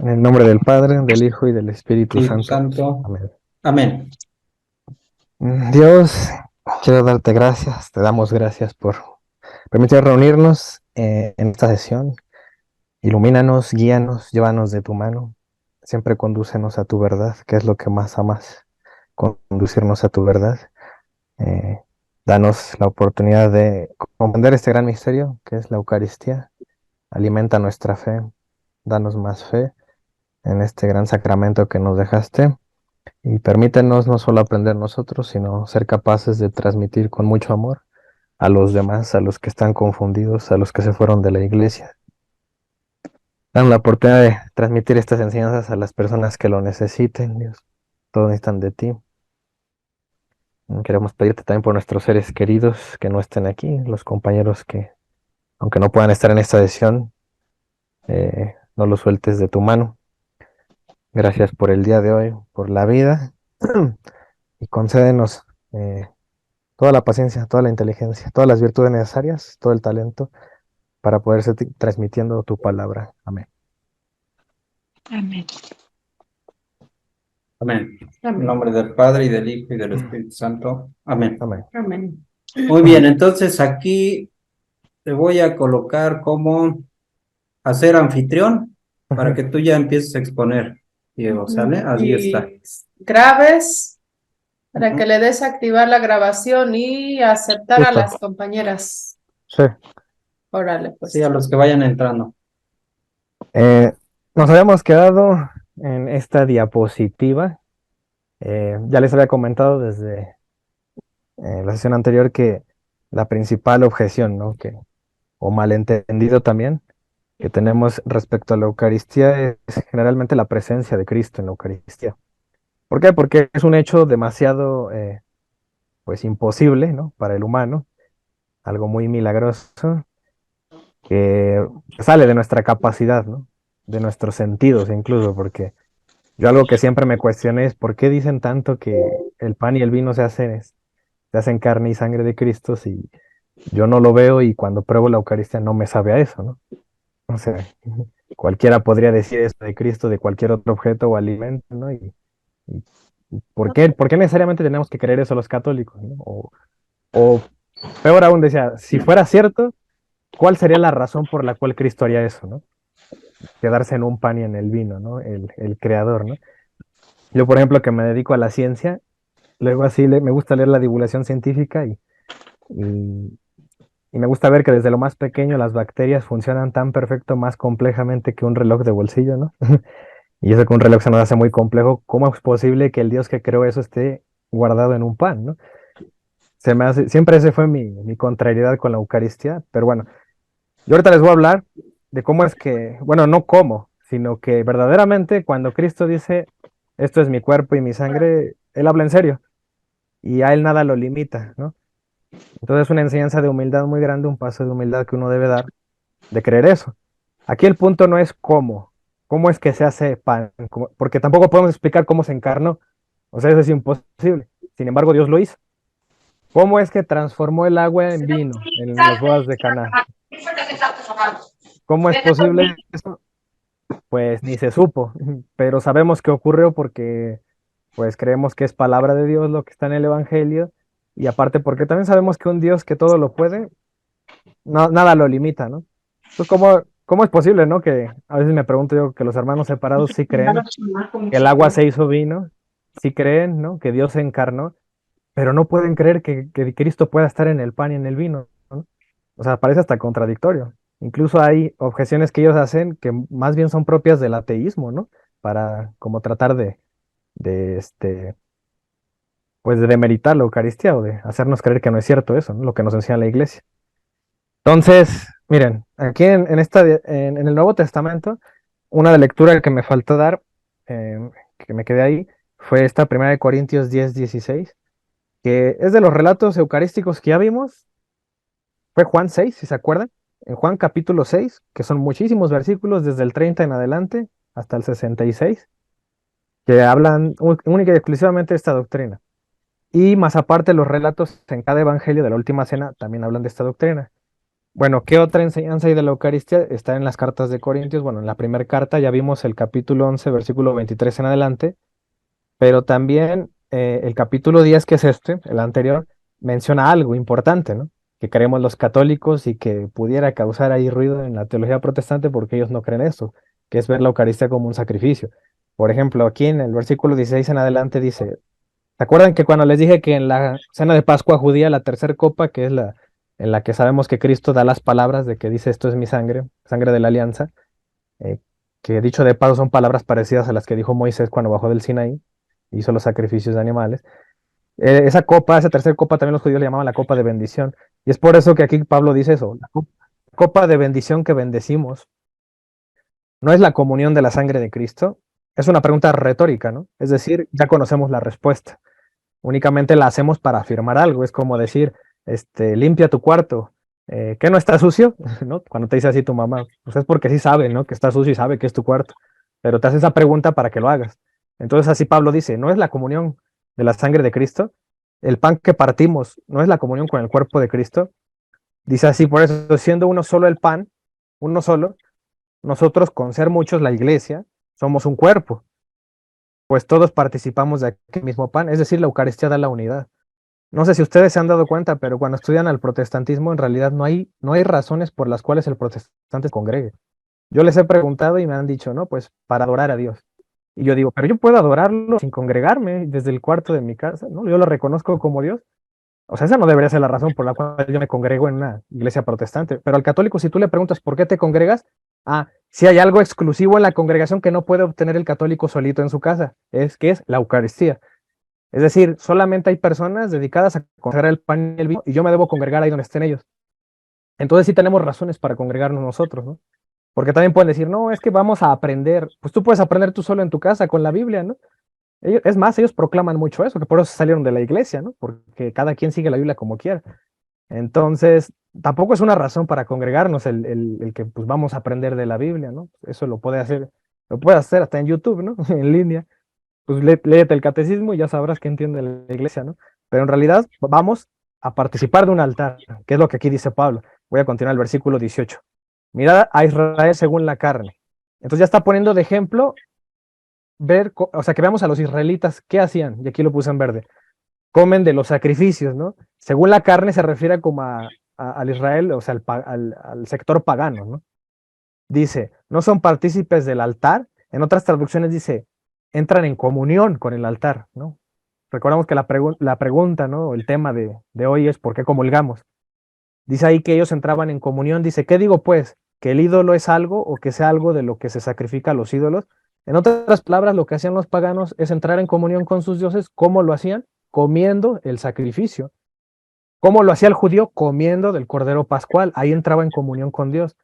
En el nombre del Padre, del Hijo y del Espíritu Espíritu Santo. Santo. Amén. Amén. Dios, quiero darte gracias, te damos gracias por permitir reunirnos en esta sesión. Ilumínanos, guíanos, llévanos de tu mano. Siempre condúcenos a tu verdad, que es lo que más amas, conducirnos a tu verdad. Eh, Danos la oportunidad de comprender este gran misterio que es la Eucaristía. Alimenta nuestra fe, danos más fe en este gran sacramento que nos dejaste. Y permítenos no solo aprender nosotros, sino ser capaces de transmitir con mucho amor a los demás, a los que están confundidos, a los que se fueron de la iglesia. Dan la oportunidad de transmitir estas enseñanzas a las personas que lo necesiten, Dios. Todos necesitan de ti. Queremos pedirte también por nuestros seres queridos que no estén aquí, los compañeros que, aunque no puedan estar en esta sesión, no los sueltes de tu mano. Gracias por el día de hoy, por la vida, y concédenos toda la paciencia, toda la inteligencia, todas las virtudes necesarias, todo el talento para poder seguir transmitiendo tu palabra. Amén. Amén. Amén. En Amén. nombre del Padre y del Hijo y del Espíritu Santo. Amén. Amén. Amén. Muy bien, entonces aquí te voy a colocar como hacer anfitrión para que tú ya empieces a exponer, Diego, ¿sale? Ahí está. Y grabes para Ujú. que le des a activar la grabación y aceptar a Listo. las compañeras. Sí. Órale, pues. Sí, a los que vayan entrando. Eh, Nos habíamos quedado en esta diapositiva. Ya les había comentado desde la sesión anterior que la principal objeción, ¿no? O malentendido también, que tenemos respecto a la Eucaristía es generalmente la presencia de Cristo en la Eucaristía. ¿Por qué? Porque es un hecho demasiado, pues, imposible, ¿no? Para el humano, algo muy milagroso, que sale de nuestra capacidad, ¿no? De nuestros sentidos incluso, porque yo algo que siempre me cuestioné es por qué dicen tanto que el pan y el vino se hacen carne y sangre de Cristo si yo no lo veo y cuando pruebo la Eucaristía no me sabe a eso, ¿no? O sea, cualquiera podría decir eso de Cristo, de cualquier otro objeto o alimento, ¿no? Y por qué necesariamente tenemos que creer eso los católicos, ¿no? O peor aún, decía, si fuera cierto, ¿cuál sería la razón por la cual Cristo haría eso, ¿no? Quedarse en un pan y en el vino, ¿no? El creador, ¿no? Yo, por ejemplo, que me dedico a la ciencia, luego así me gusta leer la divulgación científica y, y me gusta ver que desde lo más pequeño las bacterias funcionan tan perfecto, más complejamente que un reloj de bolsillo, ¿no? Y eso que un reloj se nos hace muy complejo, ¿cómo es posible que el Dios que creó eso esté guardado en un pan, ¿no? Se me hace, siempre ese fue mi contrariedad con la Eucaristía, pero bueno, yo ahorita les voy a hablar de cómo es que, bueno, no cómo, sino que verdaderamente cuando Cristo dice, esto es mi cuerpo y mi sangre, Él habla en serio y a Él nada lo limita, ¿no? Entonces es una enseñanza de humildad muy grande, un paso de humildad que uno debe dar, de creer eso. Aquí el punto no es cómo es que se hace pan, porque tampoco podemos explicar cómo se encarnó, o sea, eso es imposible. Sin embargo, Dios lo hizo. ¿Cómo es que transformó el agua en vino en las bodas de Caná? ¿Cómo es posible eso? Pues ni se supo, pero sabemos que ocurrió porque pues creemos que es palabra de Dios lo que está en el Evangelio y aparte porque también sabemos que un Dios que todo lo puede, nada lo limita, ¿no? Entonces, ¿cómo es posible, no? Que a veces me pregunto yo que los hermanos separados sí creen que el agua se hizo vino, sí creen, ¿no? Que Dios se encarnó, pero no pueden creer que Cristo pueda estar en el pan y en el vino, ¿no? O sea, parece hasta contradictorio. Incluso hay objeciones que ellos hacen que más bien son propias del ateísmo, ¿no? Para como tratar de pues de demeritar la Eucaristía o de hacernos creer que no es cierto eso, ¿no? Lo que nos enseña la iglesia. Entonces, miren, aquí en el Nuevo Testamento, una de lectura que me faltó dar, que me quedé ahí, fue esta primera de Corintios 10:16, que es de los relatos eucarísticos que ya vimos, fue Juan 6, si se acuerdan, en Juan capítulo 6, que son muchísimos versículos desde el 30 en adelante hasta el 66, que hablan única y exclusivamente de esta doctrina. Y más aparte, los relatos en cada evangelio de la última cena también hablan de esta doctrina. Bueno, ¿qué otra enseñanza hay de la Eucaristía? Está en las cartas de Corintios. Bueno, en la primera carta ya vimos el capítulo 11, versículo 23 en adelante, pero también el capítulo 10, que es este, el anterior, menciona algo importante, ¿no? Que creemos los católicos y que pudiera causar ahí ruido en la teología protestante porque ellos no creen esto, que es ver la Eucaristía como un sacrificio. Por ejemplo, aquí en el versículo 16 en adelante dice, ¿se acuerdan que cuando les dije que en la cena de Pascua judía, la tercera copa, que es la en la que sabemos que Cristo da las palabras de que dice esto es mi sangre, sangre de la alianza, eh, que dicho de paso son palabras parecidas a las que dijo Moisés cuando bajó del Sinaí, hizo los sacrificios de animales. Esa copa, esa tercera copa también los judíos le llamaban la copa de bendición, y es por eso que aquí Pablo dice eso, la copa de bendición que bendecimos, ¿no es la comunión de la sangre de Cristo? Es una pregunta retórica, ¿no? Es decir, ya conocemos la respuesta. Únicamente la hacemos para afirmar algo. Es como decir, limpia tu cuarto. ¿Qué no está sucio? ¿No? Cuando te dice así tu mamá, pues es porque sí sabe, ¿no? Que está sucio y sabe que es tu cuarto. Pero te hace esa pregunta para que lo hagas. Entonces así Pablo dice, ¿no es la comunión de la sangre de Cristo? El pan que partimos, ¿no es la comunión con el cuerpo de Cristo? Dice así, por eso, siendo uno solo el pan, uno solo, nosotros con ser muchos, la iglesia, somos un cuerpo, pues todos participamos de aquel mismo pan, es decir, la Eucaristía da la unidad. No sé si ustedes se han dado cuenta, pero cuando estudian al protestantismo, en realidad no hay razones por las cuales el protestante se congregue. Yo les he preguntado y me han dicho, no, pues para adorar a Dios. Y yo digo, pero yo puedo adorarlo sin congregarme desde el cuarto de mi casa, ¿no? Yo lo reconozco como Dios. O sea, esa no debería ser la razón por la cual yo me congrego en una iglesia protestante. Pero al católico, si tú le preguntas por qué te congregas, si hay algo exclusivo en la congregación que no puede obtener el católico solito en su casa, es que es la Eucaristía. Es decir, solamente hay personas dedicadas a consagrar el pan y el vino y yo me debo congregar ahí donde estén ellos. Entonces sí tenemos razones para congregarnos nosotros, ¿no? Porque también pueden decir, no, es que vamos a aprender. Pues tú puedes aprender tú solo en tu casa con la Biblia, ¿no? Es más, ellos proclaman mucho eso, que por eso salieron de la iglesia, ¿no? Porque cada quien sigue la Biblia como quiera. Entonces, tampoco es una razón para congregarnos el que pues vamos a aprender de la Biblia, ¿no? Eso lo puede hacer hasta en YouTube, ¿no? En línea. Pues léete el catecismo y ya sabrás qué entiende la iglesia, ¿no? Pero en realidad vamos a participar de un altar, que es lo que aquí dice Pablo. Voy a continuar el versículo 18. Mirad a Israel según la carne. Entonces ya está poniendo de ejemplo o sea, que veamos a los israelitas qué hacían, y aquí lo puse en verde. Comen de los sacrificios, ¿no? Según la carne se refiere como al Israel, o sea, al sector pagano, ¿no? Dice, no son partícipes del altar. En otras traducciones dice, entran en comunión con el altar, ¿no? Recordamos que la pregunta, ¿no? El tema de hoy es ¿por qué comulgamos? Dice ahí que ellos entraban en comunión. Dice, ¿qué digo pues? ¿Que el ídolo es algo o que sea algo de lo que se sacrifica a los ídolos? En otras palabras, lo que hacían los paganos es entrar en comunión con sus dioses. ¿Cómo lo hacían? Comiendo el sacrificio. ¿Cómo lo hacía el judío? Comiendo del cordero pascual. Ahí entraba en comunión con Dios.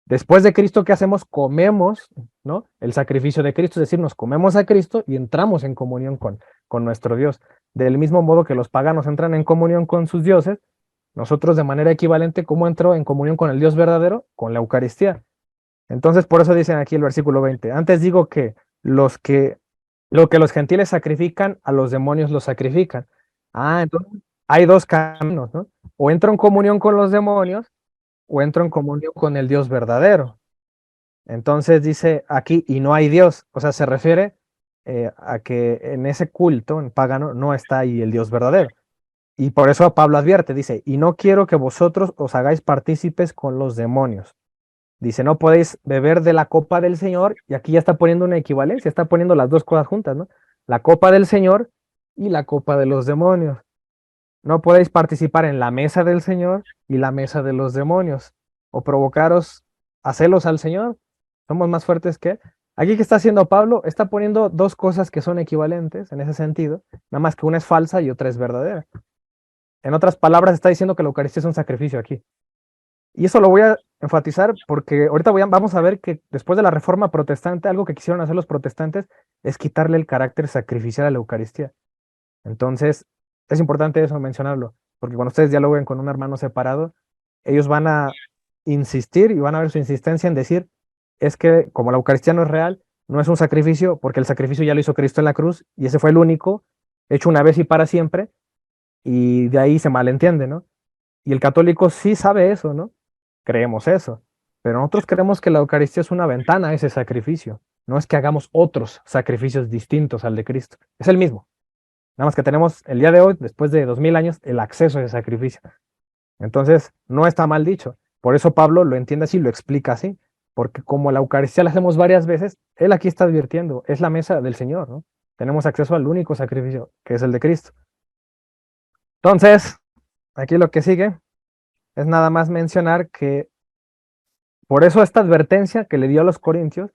Después de Cristo, ¿qué hacemos? Comemos, ¿no? El sacrificio de Cristo, es decir, nos comemos a Cristo y entramos en comunión con nuestro Dios. Del mismo modo que los paganos entran en comunión con sus dioses, nosotros de manera equivalente, ¿cómo entro en comunión con el Dios verdadero? Con la Eucaristía. Entonces, por eso dicen aquí el versículo 20. Antes digo que lo que los gentiles sacrifican, a los demonios los sacrifican. Entonces hay dos caminos, ¿no? O entro en comunión con los demonios o entro en comunión con el Dios verdadero. Entonces dice aquí, y no hay Dios, o sea, se refiere a que en ese culto, en pagano, no está ahí el Dios verdadero. Y por eso Pablo advierte, dice, y no quiero que vosotros os hagáis partícipes con los demonios. Dice, no podéis beber de la copa del Señor, y aquí ya está poniendo una equivalencia, está poniendo las dos cosas juntas, ¿no? La copa del Señor y la copa de los demonios. No podéis participar en la mesa del Señor y la mesa de los demonios, o provocaros a celos al Señor. Somos más fuertes que... Aquí que está haciendo Pablo, está poniendo dos cosas que son equivalentes en ese sentido, nada más que una es falsa y otra es verdadera. En otras palabras, está diciendo que la Eucaristía es un sacrificio aquí. Y eso lo voy a enfatizar porque ahorita vamos a ver que después de la Reforma Protestante, algo que quisieron hacer los protestantes es quitarle el carácter sacrificial a la Eucaristía. Entonces, es importante eso mencionarlo, porque cuando ustedes dialoguen con un hermano separado, ellos van a insistir y van a ver su insistencia en decir, es que como la Eucaristía no es real, no es un sacrificio, porque el sacrificio ya lo hizo Cristo en la cruz, y ese fue el único, hecho una vez y para siempre, y de ahí se malentiende, ¿no? Y el católico sí sabe eso, ¿no? creemos eso. Pero nosotros creemos que la Eucaristía es una ventana a ese sacrificio. No es que hagamos otros sacrificios distintos al de Cristo. Es el mismo. Nada más que tenemos el día de hoy, después de 2000 años, el acceso a ese sacrificio. Entonces, no está mal dicho. Por eso Pablo lo entiende así, lo explica así. Porque como la Eucaristía la hacemos varias veces, él aquí está advirtiendo, es la mesa del Señor, ¿no? Tenemos acceso al único sacrificio, que es el de Cristo. Entonces, aquí lo que sigue es nada más mencionar que por eso esta advertencia que le dio a los corintios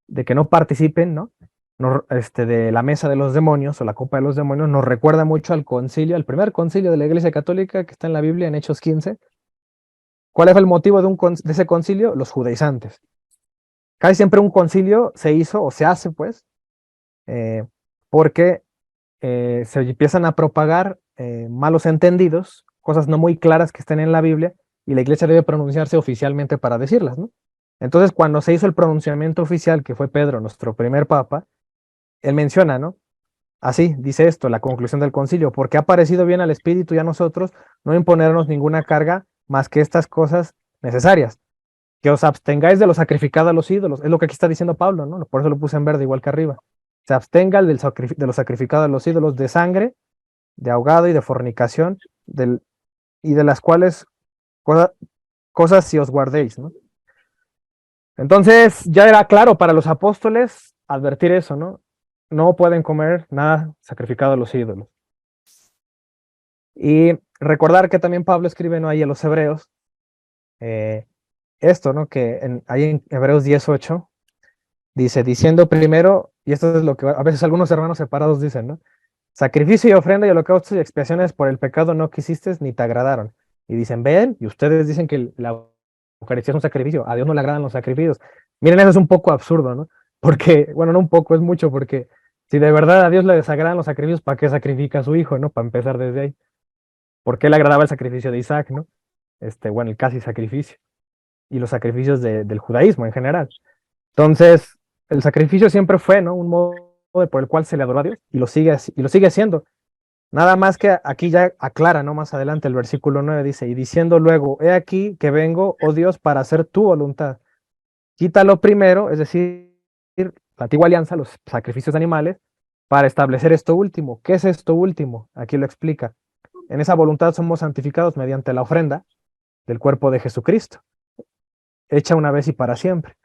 de que no participen, ¿no? De la mesa de los demonios o la copa de los demonios, nos recuerda mucho al concilio, al primer concilio de la Iglesia Católica que está en la Biblia en Hechos 15. ¿Cuál fue el motivo de ese concilio? Los judaizantes. Casi siempre un concilio se hizo o se hace, pues, porque se empiezan a propagar malos entendidos, cosas no muy claras que estén en la Biblia, y la iglesia debe pronunciarse oficialmente para decirlas, ¿no? Entonces, cuando se hizo el pronunciamiento oficial, que fue Pedro, nuestro primer papa, él menciona, ¿no? Así dice esto, la conclusión del concilio, porque ha parecido bien al Espíritu y a nosotros no imponernos ninguna carga más que estas cosas necesarias, que os abstengáis de lo sacrificado a los ídolos, es lo que aquí está diciendo Pablo, ¿no? Por eso lo puse en verde igual que arriba. Se abstenga de lo sacrificado a los ídolos, de sangre, de ahogado y de fornicación, y de las cuales cosas si os guardéis, ¿no? Entonces ya era claro para los apóstoles advertir eso, ¿no? No pueden comer nada sacrificado a los ídolos. Y recordar que también Pablo escribe, ¿no? Ahí a los hebreos, esto, ¿no? Que ahí en Hebreos 18 dice, diciendo primero, y esto es lo que a veces algunos hermanos separados dicen, ¿no? Sacrificio y ofrenda y holocaustos y expiaciones por el pecado no quisiste ni te agradaron. Y dicen, ven, y ustedes dicen que la Eucaristía es un sacrificio, a Dios no le agradan los sacrificios. Miren, eso es un poco absurdo, ¿no? Porque, bueno, no un poco, es mucho, porque si de verdad a Dios le desagradan los sacrificios, ¿para qué sacrifica a su hijo, no? Para empezar desde ahí. ¿Por qué le agradaba el sacrificio de Isaac, no? Bueno, el casi sacrificio. Y los sacrificios del judaísmo en general. Entonces, el sacrificio siempre fue, ¿no? Un modo por el cual se le adoró a Dios y lo sigue siendo. Nada más que aquí ya aclara, ¿no? Más adelante el versículo 9 dice, y diciendo luego, he aquí que vengo, oh Dios, para hacer tu voluntad. Quítalo primero, es decir, la antigua alianza, los sacrificios de animales, para establecer esto último. ¿Qué es esto último? Aquí lo explica. En esa voluntad somos santificados mediante la ofrenda del cuerpo de Jesucristo, hecha una vez y para siempre.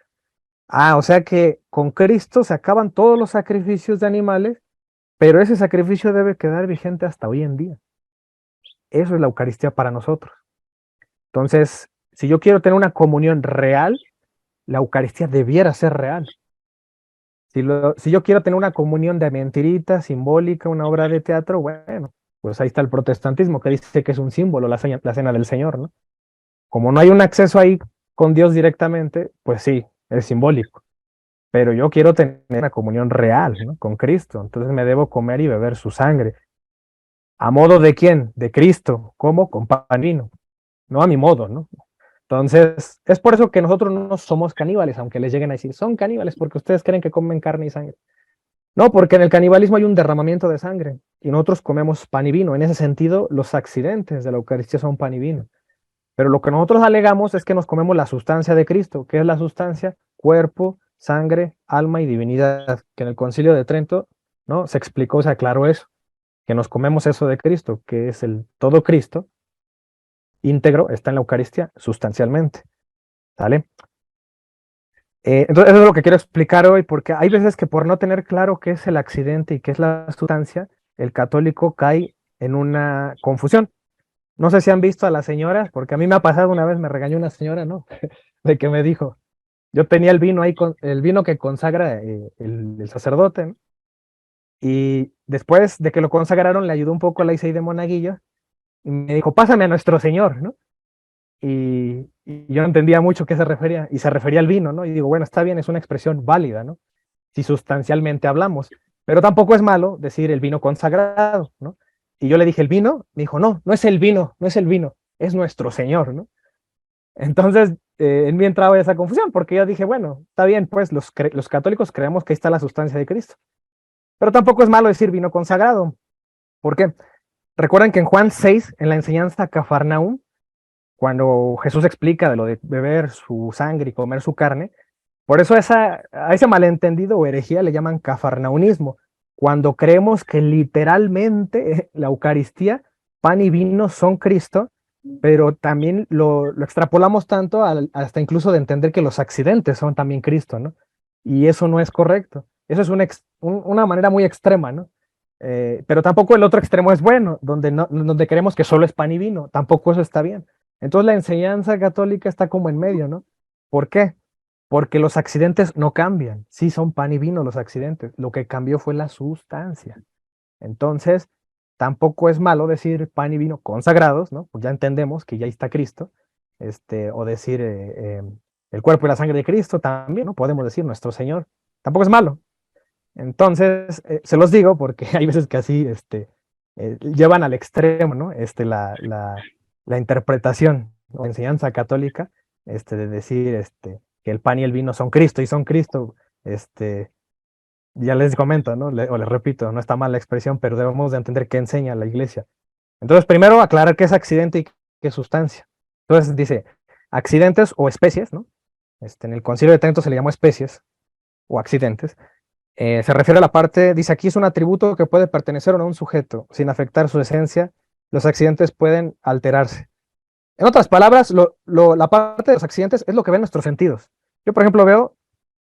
O sea que con Cristo se acaban todos los sacrificios de animales, pero ese sacrificio debe quedar vigente hasta hoy en día. Eso es la Eucaristía para nosotros. Entonces, si yo quiero tener una comunión real, la Eucaristía debiera ser real. Si yo quiero tener una comunión de mentirita, simbólica, una obra de teatro, bueno, pues ahí está el protestantismo que dice que es un símbolo, la cena del Señor, ¿no? Como no hay un acceso ahí con Dios directamente, pues sí, es simbólico. Pero yo quiero tener una comunión real, ¿no? Con Cristo, entonces me debo comer y beber su sangre. ¿A modo de quién? De Cristo. ¿Cómo? Con pan y vino. No a mi modo, ¿no? Entonces, es por eso que nosotros no somos caníbales, aunque les lleguen a decir, son caníbales porque ustedes creen que comen carne y sangre. No, porque en el canibalismo hay un derramamiento de sangre y nosotros comemos pan y vino. En ese sentido, los accidentes de la Eucaristía son pan y vino. Pero lo que nosotros alegamos es que nos comemos la sustancia de Cristo. ¿Qué es la sustancia? Cuerpo, sangre, alma y divinidad. Que en el Concilio de Trento, ¿no? Se explicó, se aclaró eso, que nos comemos eso de Cristo, que es el todo Cristo, íntegro, está en la Eucaristía, sustancialmente. ¿Sale? Entonces, eso es lo que quiero explicar hoy, porque hay veces que por no tener claro qué es el accidente y qué es la sustancia, el católico cae en una confusión. No sé si han visto a las señoras, porque a mí me ha pasado una vez, me regañó una señora, ¿no? De que me dijo, yo tenía el vino ahí, el vino que consagra el sacerdote, ¿no? Y después de que lo consagraron, le ayudó un poco a la Isai de Monaguillo, y me dijo, pásame a nuestro Señor, ¿no? Y yo no entendía mucho qué se refería, y se refería al vino, ¿no? Y digo, bueno, está bien, es una expresión válida, ¿no? Si sustancialmente hablamos, pero tampoco es malo decir el vino consagrado, ¿no? Y yo le dije, ¿el vino? Me dijo, no, no es el vino, no es el vino, es nuestro Señor, ¿no? Entonces, en mí entraba esa confusión, porque yo dije, bueno, está bien, pues los católicos creemos que ahí está la sustancia de Cristo, pero tampoco es malo decir vino consagrado. ¿Por qué? Recuerden que en Juan 6, en la enseñanza a Cafarnaúm, cuando Jesús explica de lo de beber su sangre y comer su carne. Por eso a ese malentendido o herejía le llaman cafarnaunismo, cuando creemos que literalmente la Eucaristía, pan y vino son Cristo, pero también lo extrapolamos tanto hasta incluso de entender que los accidentes son también Cristo, ¿no? Y eso no es correcto. Eso es una manera muy extrema, ¿no? Pero tampoco el otro extremo es bueno, donde creemos que solo es pan y vino, tampoco eso está bien. Entonces la enseñanza católica está como en medio, ¿no? ¿Por qué? Porque los accidentes no cambian. Sí son pan y vino los accidentes. Lo que cambió fue la sustancia. Entonces, tampoco es malo decir pan y vino consagrados, ¿no? Pues ya entendemos que ya está Cristo. O decir el cuerpo y la sangre de Cristo también, ¿no? Podemos decir nuestro Señor. Tampoco es malo. Entonces, se los digo porque hay veces que así llevan al extremo, ¿no? La interpretación o enseñanza católica, de decir que el pan y el vino son Cristo y son Cristo. Ya les comento, ¿no? O les repito, no está mal la expresión, pero debemos de entender qué enseña la iglesia. Entonces, primero aclarar qué es accidente y qué es sustancia. Entonces dice, accidentes o especies, ¿no? En el Concilio de Trento se le llamó especies o accidentes. Se refiere a la parte, dice aquí es un atributo que puede pertenecer o no a un sujeto, sin afectar su esencia. Los accidentes pueden alterarse. En otras palabras, la parte de los accidentes es lo que ven nuestros sentidos. Yo, por ejemplo, veo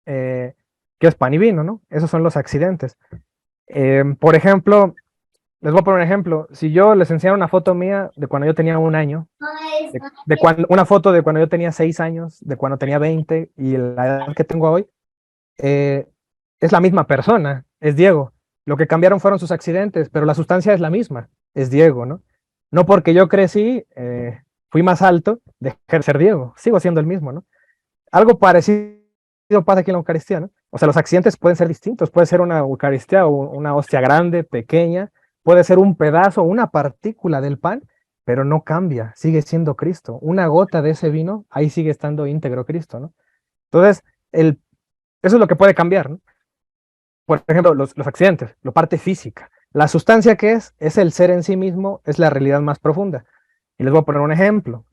que es pan y vino, ¿no? Esos son los accidentes. Por ejemplo, les voy a poner un ejemplo. Si yo les enseñara una foto mía de cuando yo tenía 1 año, una foto de cuando yo tenía 6 años, de cuando tenía 20 y la edad que tengo hoy, es la misma persona, es Diego. Lo que cambiaron fueron sus accidentes, pero la sustancia es la misma, es Diego, ¿no? No porque yo crecí, fui más alto, dejé de ser Diego, sigo siendo el mismo, ¿no? Algo parecido pasa aquí en la Eucaristía, ¿no? O sea, los accidentes pueden ser distintos, puede ser una Eucaristía o una hostia grande, pequeña, puede ser un pedazo, una partícula del pan, pero no cambia, sigue siendo Cristo. Una gota de ese vino, ahí sigue estando íntegro Cristo, ¿no? Entonces, eso es lo que puede cambiar, ¿no? Por ejemplo, los accidentes, la parte física. La sustancia que es el ser en sí mismo, es la realidad más profunda. Y les voy a poner un ejemplo.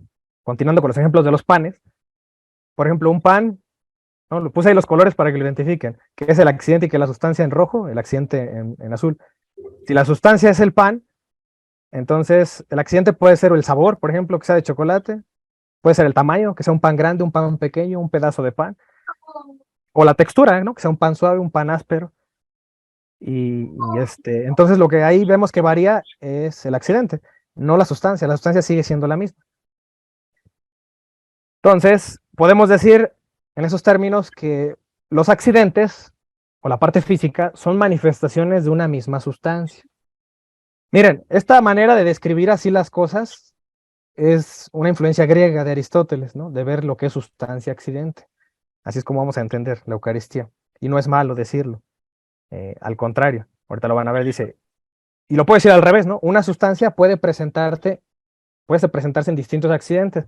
Continuando con los ejemplos de los panes. Por ejemplo, un pan, ¿no? Lo puse ahí los colores para que lo identifiquen, que es el accidente y que la sustancia en rojo, el accidente en azul. Si la sustancia es el pan, entonces el accidente puede ser el sabor, por ejemplo, que sea de chocolate, puede ser el tamaño, que sea un pan grande, un pan pequeño, un pedazo de pan, o la textura, ¿no? Que sea un pan suave, un pan áspero. Entonces lo que ahí vemos que varía es el accidente, no la sustancia sigue siendo la misma. Entonces, podemos decir en esos términos que los accidentes o la parte física son manifestaciones de una misma sustancia. Miren, esta manera de describir así las cosas es una influencia griega de Aristóteles, ¿no? De ver lo que es sustancia accidente. Así es como vamos a entender la Eucaristía. Y no es malo decirlo. Al contrario, ahorita lo van a ver, dice, y lo puedo decir al revés, ¿no? Una sustancia puede presentarse en distintos accidentes.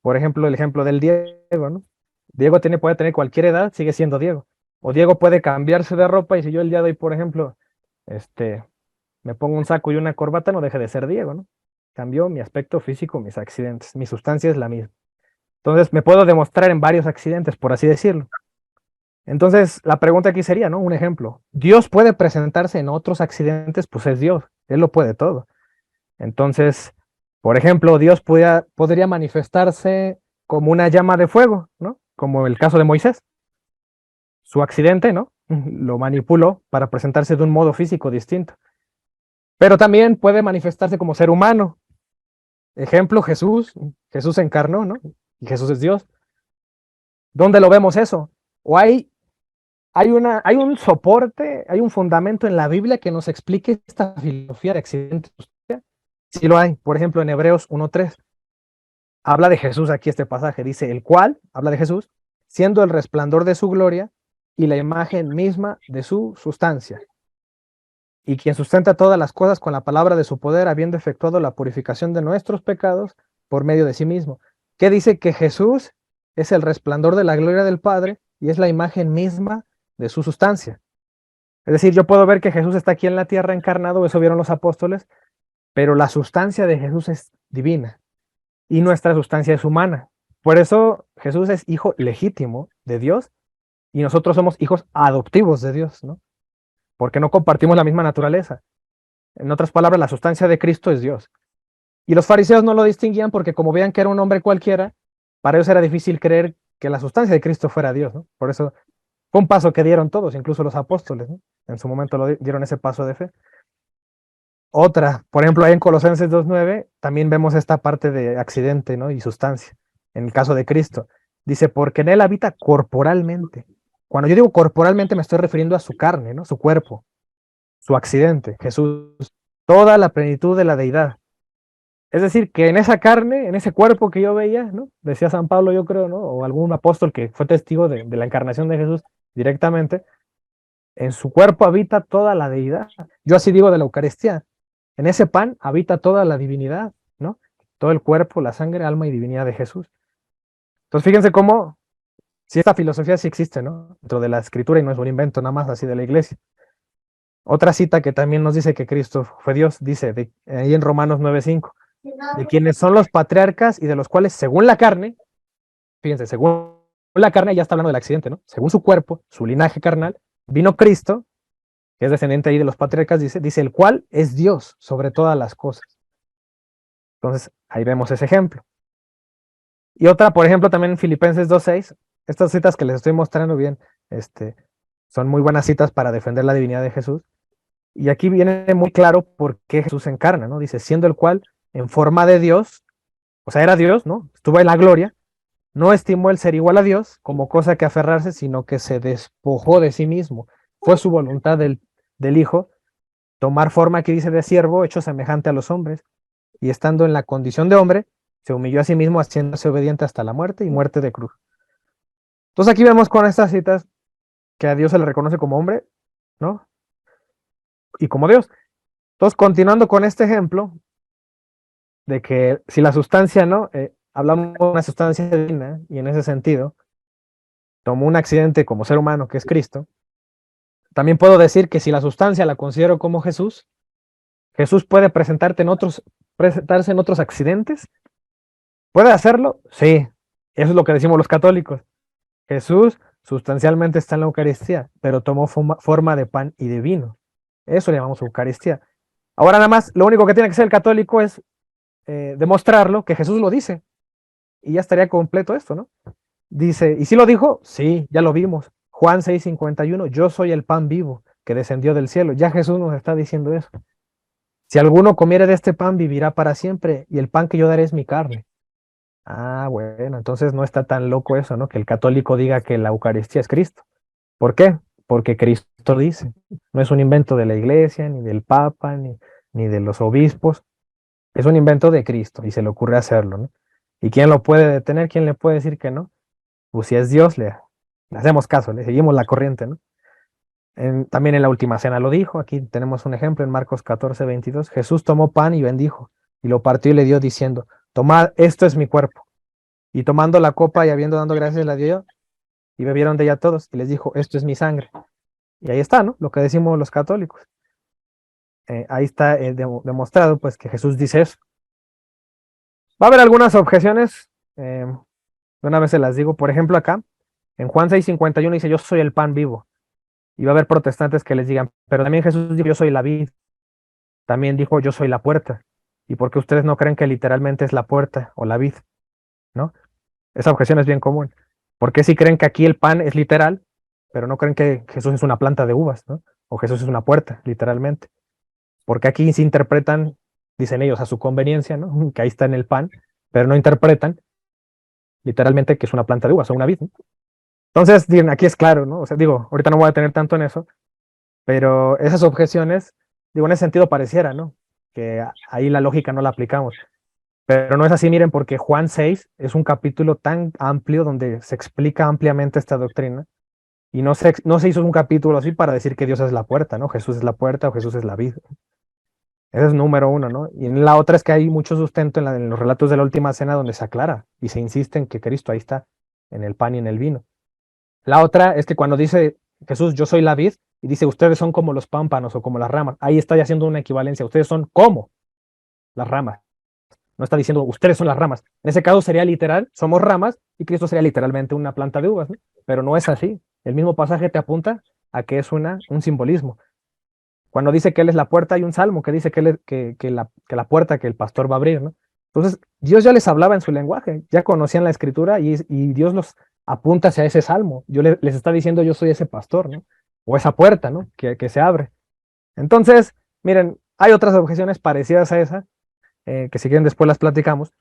Por ejemplo, el ejemplo del Diego, ¿no? Diego puede tener cualquier edad, sigue siendo Diego. O Diego puede cambiarse de ropa y si yo el día de hoy, por ejemplo, me pongo un saco y una corbata, no deje de ser Diego, ¿no? Cambió mi aspecto físico, mis accidentes. Mi sustancia es la misma. Entonces, me puedo demostrar en varios accidentes, por así decirlo. Entonces, la pregunta aquí sería, ¿no? Un ejemplo. ¿Dios puede presentarse en otros accidentes? Pues es Dios, Él lo puede todo. Entonces, por ejemplo, Dios podría manifestarse como una llama de fuego, ¿no? Como el caso de Moisés. Su accidente, ¿no? Lo manipuló para presentarse de un modo físico distinto. Pero también puede manifestarse como ser humano. Ejemplo, Jesús. Jesús se encarnó, ¿no? Y Jesús es Dios. ¿Dónde lo vemos eso? O hay un soporte, hay un fundamento en la Biblia que nos explique esta filosofía de accidentes. Sí lo hay. Por ejemplo, en Hebreos 1:3 habla de Jesús aquí este pasaje. Dice, el cual, habla de Jesús, siendo el resplandor de su gloria y la imagen misma de su sustancia. Y quien sustenta todas las cosas con la palabra de su poder, habiendo efectuado la purificación de nuestros pecados por medio de sí mismo. ¿Qué dice? Que Jesús es el resplandor de la gloria del Padre y es la imagen misma de su sustancia. Es decir, yo puedo ver que Jesús está aquí en la tierra encarnado, eso vieron los apóstoles, pero la sustancia de Jesús es divina. y nuestra sustancia es humana. Por eso Jesús es hijo legítimo de Dios y nosotros somos hijos adoptivos de Dios, ¿no? Porque no compartimos la misma naturaleza. En otras palabras, la sustancia de Cristo es Dios. Y los fariseos no lo distinguían porque como veían que era un hombre cualquiera, para ellos era difícil creer que la sustancia de Cristo fuera Dios, ¿no? Por eso fue un paso que dieron todos, incluso los apóstoles, ¿no? En su momento dieron ese paso de fe. Otra, por ejemplo, ahí en Colosenses 2:9 también vemos esta parte de accidente, ¿no? Y sustancia. En el caso de Cristo, dice, porque en él habita corporalmente. Cuando yo digo corporalmente me estoy refiriendo a su carne, ¿no? Su cuerpo, su accidente, Jesús, toda la plenitud de la deidad. Es decir, que en esa carne, en ese cuerpo que yo veía, ¿no? Decía San Pablo, yo creo, ¿no? O algún apóstol que fue testigo de la encarnación de Jesús directamente, en su cuerpo habita toda la deidad. Yo así digo de la Eucaristía. En ese pan habita toda la divinidad, ¿no? Todo el cuerpo, la sangre, alma y divinidad de Jesús. Entonces, fíjense cómo, si esta filosofía sí existe, ¿no? Dentro de la escritura y no es un invento nada más así de la iglesia. Otra cita que también nos dice que Cristo fue Dios, dice ahí en Romanos 9:5, de quienes son los patriarcas y de los cuales, según la carne, fíjense, según la carne, ya está hablando del accidente, ¿no? Según su cuerpo, su linaje carnal, vino Cristo, que es descendiente ahí de los patriarcas, dice el cual es Dios sobre todas las cosas. Entonces, ahí vemos ese ejemplo. Y otra, por ejemplo, también en Filipenses 2:6, estas citas que les estoy mostrando bien, son muy buenas citas para defender la divinidad de Jesús. Y aquí viene muy claro por qué Jesús se encarna, ¿no? Dice, siendo el cual en forma de Dios, o sea, era Dios, ¿no? Estuvo en la gloria, no estimó el ser igual a Dios como cosa que aferrarse, sino que se despojó de sí mismo. Fue su voluntad del Hijo tomar forma, aquí dice, de siervo, hecho semejante a los hombres, y estando en la condición de hombre, se humilló a sí mismo, haciéndose obediente hasta la muerte y muerte de cruz. Entonces aquí vemos con estas citas que a Dios se le reconoce como hombre, ¿no? Y como Dios. Entonces, continuando con este ejemplo, de que si la sustancia, ¿no? Hablamos de una sustancia divina, y en ese sentido, tomó un accidente como ser humano, que es Cristo, también puedo decir que si la sustancia la considero como Jesús, Jesús puede presentarse en otros accidentes. ¿Puede hacerlo? Sí. Eso es lo que decimos los católicos. Jesús sustancialmente está en la Eucaristía, pero tomó forma de pan y de vino. Eso le llamamos Eucaristía. Ahora nada más, lo único que tiene que hacer el católico es demostrarlo, que Jesús lo dice. Y ya estaría completo esto, ¿no? Dice, ¿y si lo dijo? Sí, ya lo vimos. Juan 6:51, yo soy el pan vivo que descendió del cielo. Ya Jesús nos está diciendo eso. Si alguno comiere de este pan, vivirá para siempre, y el pan que yo daré es mi carne. Ah, bueno, entonces no está tan loco eso, ¿no? Que el católico diga que la Eucaristía es Cristo. ¿Por qué? Porque Cristo dice. No es un invento de la iglesia, ni del Papa, ni de los obispos. Es un invento de Cristo y se le ocurre hacerlo, ¿no? ¿Y quién lo puede detener? ¿Quién le puede decir que no? Pues si es Dios, le hacemos caso, le seguimos la corriente, ¿no? También en la última cena lo dijo, aquí tenemos un ejemplo en Marcos 14:22. Jesús tomó pan y bendijo, y lo partió y le dio diciendo, tomad, esto es mi cuerpo. Y tomando la copa y habiendo dado gracias, la dio, y bebieron de ella todos, y les dijo, esto es mi sangre. Y ahí está, ¿no? Lo que decimos los católicos. Ahí está demostrado, pues, que Jesús dice eso. Va a haber algunas objeciones, de una vez se las digo. Por ejemplo, acá, en Juan 6:51 dice, yo soy el pan vivo. Y va a haber protestantes que les digan, pero también Jesús dijo, yo soy la vid. También dijo, yo soy la puerta. ¿Y por qué ustedes no creen que literalmente es la puerta o la vid? ¿No? Esa objeción es bien común. ¿Por qué si creen que aquí el pan es literal, pero no creen que Jesús es una planta de uvas, ¿no? O Jesús es una puerta, literalmente? Porque aquí se interpretan, dicen ellos, a su conveniencia, ¿no? Que ahí está en el pan, pero no interpretan literalmente que es una planta de uvas o una vid, ¿no? Entonces, aquí es claro, ¿no? O sea, digo, ahorita no voy a tener tanto en eso, pero esas objeciones, digo, en ese sentido pareciera, ¿no? Que ahí la lógica no la aplicamos. Pero no es así, miren, porque Juan 6 es un capítulo tan amplio donde se explica ampliamente esta doctrina. Y no se hizo un capítulo así para decir que Dios es la puerta, ¿no? Jesús es la puerta o Jesús es la vid. Ese es número uno, ¿no? Y en la otra es que hay mucho sustento en los relatos de la última cena donde se aclara y se insiste en que Cristo ahí está, en el pan y en el vino. La otra es que cuando dice Jesús, yo soy la vid, y dice, ustedes son como los pámpanos o como las ramas, ahí está ya haciendo una equivalencia, ustedes son como las ramas. No está diciendo, ustedes son las ramas. En ese caso sería literal, somos ramas, y Cristo sería literalmente una planta de uvas, ¿no? Pero no es así. El mismo pasaje te apunta a que es un simbolismo. Cuando dice que Él es la puerta, hay un salmo que dice que la puerta que el pastor va a abrir, ¿no? Entonces, Dios ya les hablaba en su lenguaje, ya conocían la escritura y Dios los apunta hacia ese salmo. Les está diciendo, yo soy ese pastor, ¿no? O esa puerta, ¿no? Que se abre. Entonces, miren, hay otras objeciones parecidas a esa, que si quieren después las platicamos,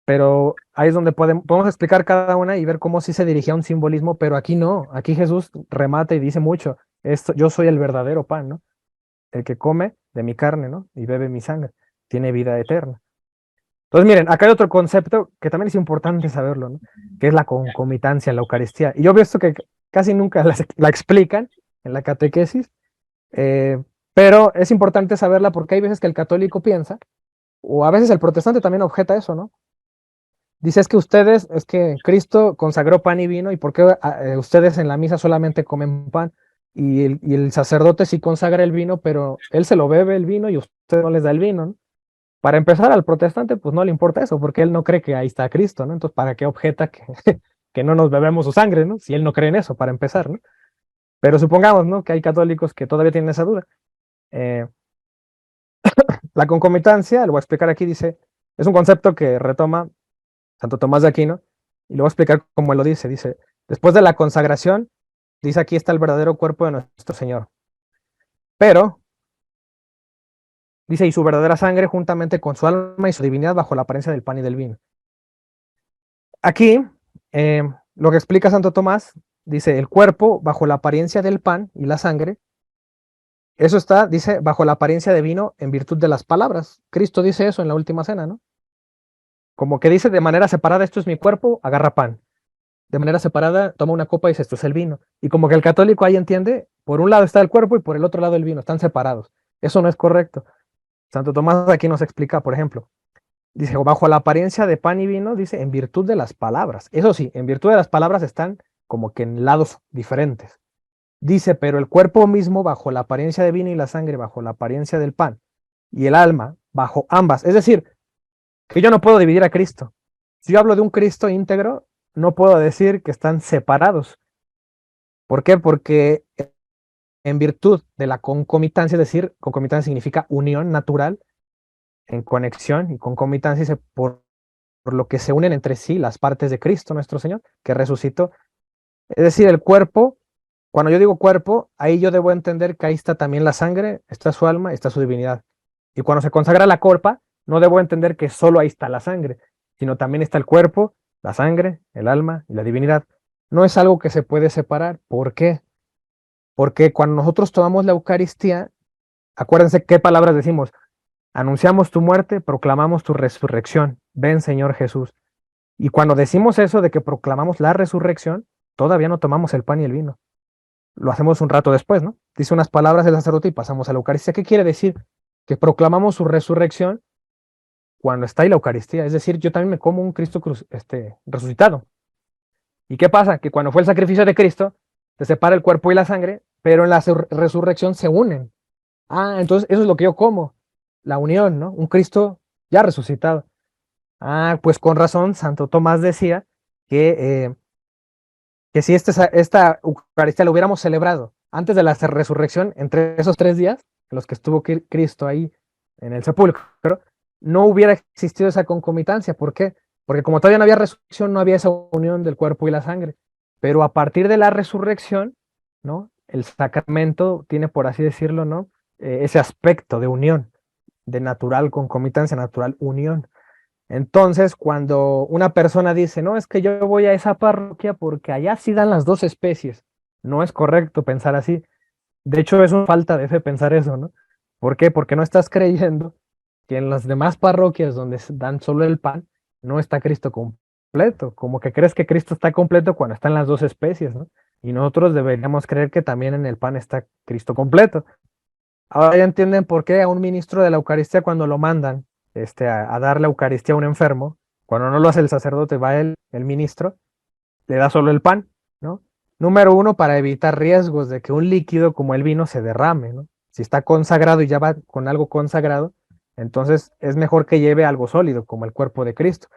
pero ahí es donde podemos explicar cada una y ver cómo sí se dirigía a un simbolismo, pero aquí no, aquí Jesús remata y dice mucho, esto, yo soy el verdadero pan, ¿no? El que come de mi carne, ¿no? Y bebe mi sangre, tiene vida eterna. Entonces, miren, acá hay otro concepto que también es importante saberlo, ¿no? Que es la concomitancia en la Eucaristía. Y yo veo esto que casi nunca la explican en la catequesis, pero es importante saberla porque hay veces que el católico piensa, o a veces el protestante también objeta eso, ¿no? Dice, es que Cristo consagró pan y vino, ¿y por qué ustedes en la misa solamente comen pan? Y el sacerdote sí consagra el vino, pero él se lo bebe el vino y usted no les da el vino, ¿no? Para empezar, al protestante, pues no le importa eso, porque él no cree que ahí está Cristo, ¿no? Entonces, ¿para qué objeta que, que no nos bebemos su sangre, ¿no? Si él no cree en eso, para empezar, ¿no? Pero supongamos, ¿no? Que hay católicos que todavía tienen esa duda. Eh, la concomitancia, lo voy a explicar aquí, dice, es un concepto que retoma Santo Tomás de Aquino, y lo voy a explicar como él lo dice. Dice, después de la consagración, dice aquí está el verdadero cuerpo de nuestro Señor. Pero, dice, y su verdadera sangre juntamente con su alma y su divinidad bajo la apariencia del pan y del vino. Aquí, lo que explica Santo Tomás, dice, el cuerpo bajo la apariencia del pan y la sangre, eso está, dice, bajo la apariencia de vino en virtud de las palabras. Cristo dice eso en la última cena, ¿no? Como que dice de manera separada, esto es mi cuerpo, agarra pan. De manera separada, toma una copa y dice, esto es el vino. Y como que el católico ahí entiende, por un lado está el cuerpo y por el otro lado el vino, están separados. Eso no es correcto. Santo Tomás aquí nos explica, por ejemplo, dice, bajo la apariencia de pan y vino, dice, en virtud de las palabras. Eso sí, en virtud de las palabras están como que en lados diferentes. Dice, pero el cuerpo mismo bajo la apariencia de vino y la sangre bajo la apariencia del pan y el alma bajo ambas. Es decir, que yo no puedo dividir a Cristo. Si yo hablo de un Cristo íntegro, no puedo decir que están separados. ¿Por qué? Porque en virtud de la concomitancia, es decir, concomitancia significa unión natural, en conexión, y concomitancia dice por lo que se unen entre sí las partes de Cristo nuestro Señor, que resucitó. Es decir, el cuerpo, cuando yo digo cuerpo, ahí yo debo entender que ahí está también la sangre, está su alma, está su divinidad. Y cuando se consagra la copa, no debo entender que solo ahí está la sangre, sino también está el cuerpo, la sangre, el alma y la divinidad. No es algo que se puede separar. ¿Por qué? Porque cuando nosotros tomamos la Eucaristía, acuérdense qué palabras decimos. Anunciamos tu muerte, proclamamos tu resurrección. Ven, Señor Jesús. Y cuando decimos eso de que proclamamos la resurrección, todavía no tomamos el pan y el vino. Lo hacemos un rato después, ¿no? Dice unas palabras el sacerdote y pasamos a la Eucaristía. ¿Qué quiere decir? Que proclamamos su resurrección cuando está ahí la Eucaristía. Es decir, yo también me como un Cristo resucitado. ¿Y qué pasa? Que cuando fue el sacrificio de Cristo, se separa el cuerpo y la sangre, pero en la resurrección se unen. Ah, entonces eso es lo que yo como, la unión, ¿no? Un Cristo ya resucitado. Ah, pues con razón, Santo Tomás decía que si esta Eucaristía lo hubiéramos celebrado antes de la resurrección, entre esos 3 días en los que estuvo Cristo ahí en el sepulcro, no hubiera existido esa concomitancia. ¿Por qué? Porque como todavía no había resurrección, no había esa unión del cuerpo y la sangre. Pero a partir de la resurrección, ¿no? El sacramento tiene, por así decirlo, ¿no? Ese aspecto de unión, de natural concomitancia, natural unión. Entonces, cuando una persona dice, no, es que yo voy a esa parroquia porque allá sí dan las dos especies, no es correcto pensar así. De hecho, es una falta de fe pensar eso, ¿no? ¿Por qué? Porque no estás creyendo que en las demás parroquias donde dan solo el pan, no está Cristo completo. Como que crees que Cristo está completo cuando están las dos especies, ¿no? Y nosotros deberíamos creer que también en el pan está Cristo completo. Ahora ya entienden por qué a un ministro de la Eucaristía cuando lo mandan a dar la Eucaristía a un enfermo, cuando no lo hace el sacerdote, va el ministro, le da solo el pan, ¿no? Número uno, para evitar riesgos de que un líquido como el vino se derrame, ¿no? Si está consagrado y ya va con algo consagrado, Entonces es mejor que lleve algo sólido, como el cuerpo de Cristo.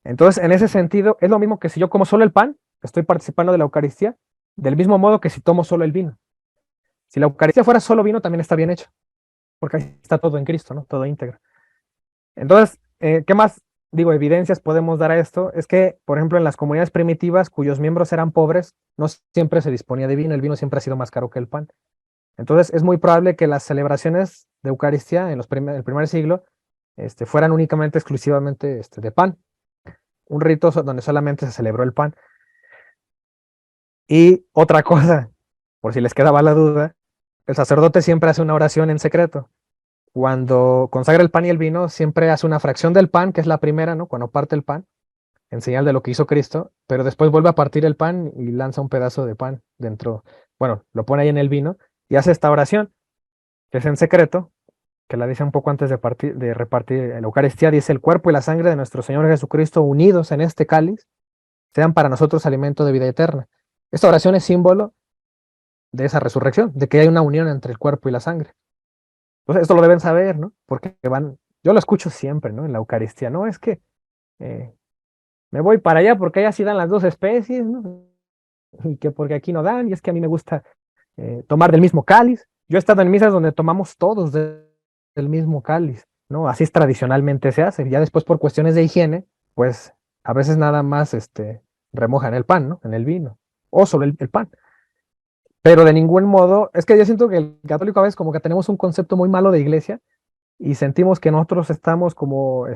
Entonces, en ese sentido, es lo mismo que si yo como solo el pan, estoy participando de la Eucaristía, del mismo modo que si tomo solo el vino. Si la Eucaristía fuera solo vino, también está bien hecho, porque ahí está todo en Cristo, ¿no? Todo íntegro. Entonces, ¿qué más, digo, evidencias podemos dar a esto? Es que, por ejemplo, en las comunidades primitivas cuyos miembros eran pobres, no siempre se disponía de vino, el vino siempre ha sido más caro que el pan. Entonces, es muy probable que las celebraciones de Eucaristía en el primer siglo fueran únicamente, exclusivamente de pan. Un rito donde solamente se celebró el pan. Y otra cosa, por si les quedaba la duda, el sacerdote siempre hace una oración en secreto. Cuando consagra el pan y el vino, siempre hace una fracción del pan, que es la primera, ¿no? Cuando parte el pan, en señal de lo que hizo Cristo, pero después vuelve a partir el pan y lanza un pedazo de pan dentro, bueno, lo pone ahí en el vino y hace esta oración, que es en secreto, que la dice un poco antes de repartir la Eucaristía, dice: el cuerpo y la sangre de nuestro Señor Jesucristo unidos en este cáliz, sean para nosotros alimento de vida eterna. Esta oración es símbolo de esa resurrección, de que hay una unión entre el cuerpo y la sangre. Entonces, esto lo deben saber, ¿no? Porque yo lo escucho siempre, ¿no? En la Eucaristía, no, es que eh, me voy para allá porque allá sí dan las dos especies, ¿no? Y que porque aquí no dan, y es que a mí me gusta tomar del mismo cáliz. Yo he estado en misas donde tomamos todos del mismo cáliz, ¿no? Así es, tradicionalmente se hace. Ya después, por cuestiones de higiene, pues a veces nada más remojan el pan, ¿no? En el vino, o solo el pan. Pero de ningún modo, es que yo siento que el católico a veces como que tenemos un concepto muy malo de iglesia y sentimos que nosotros estamos como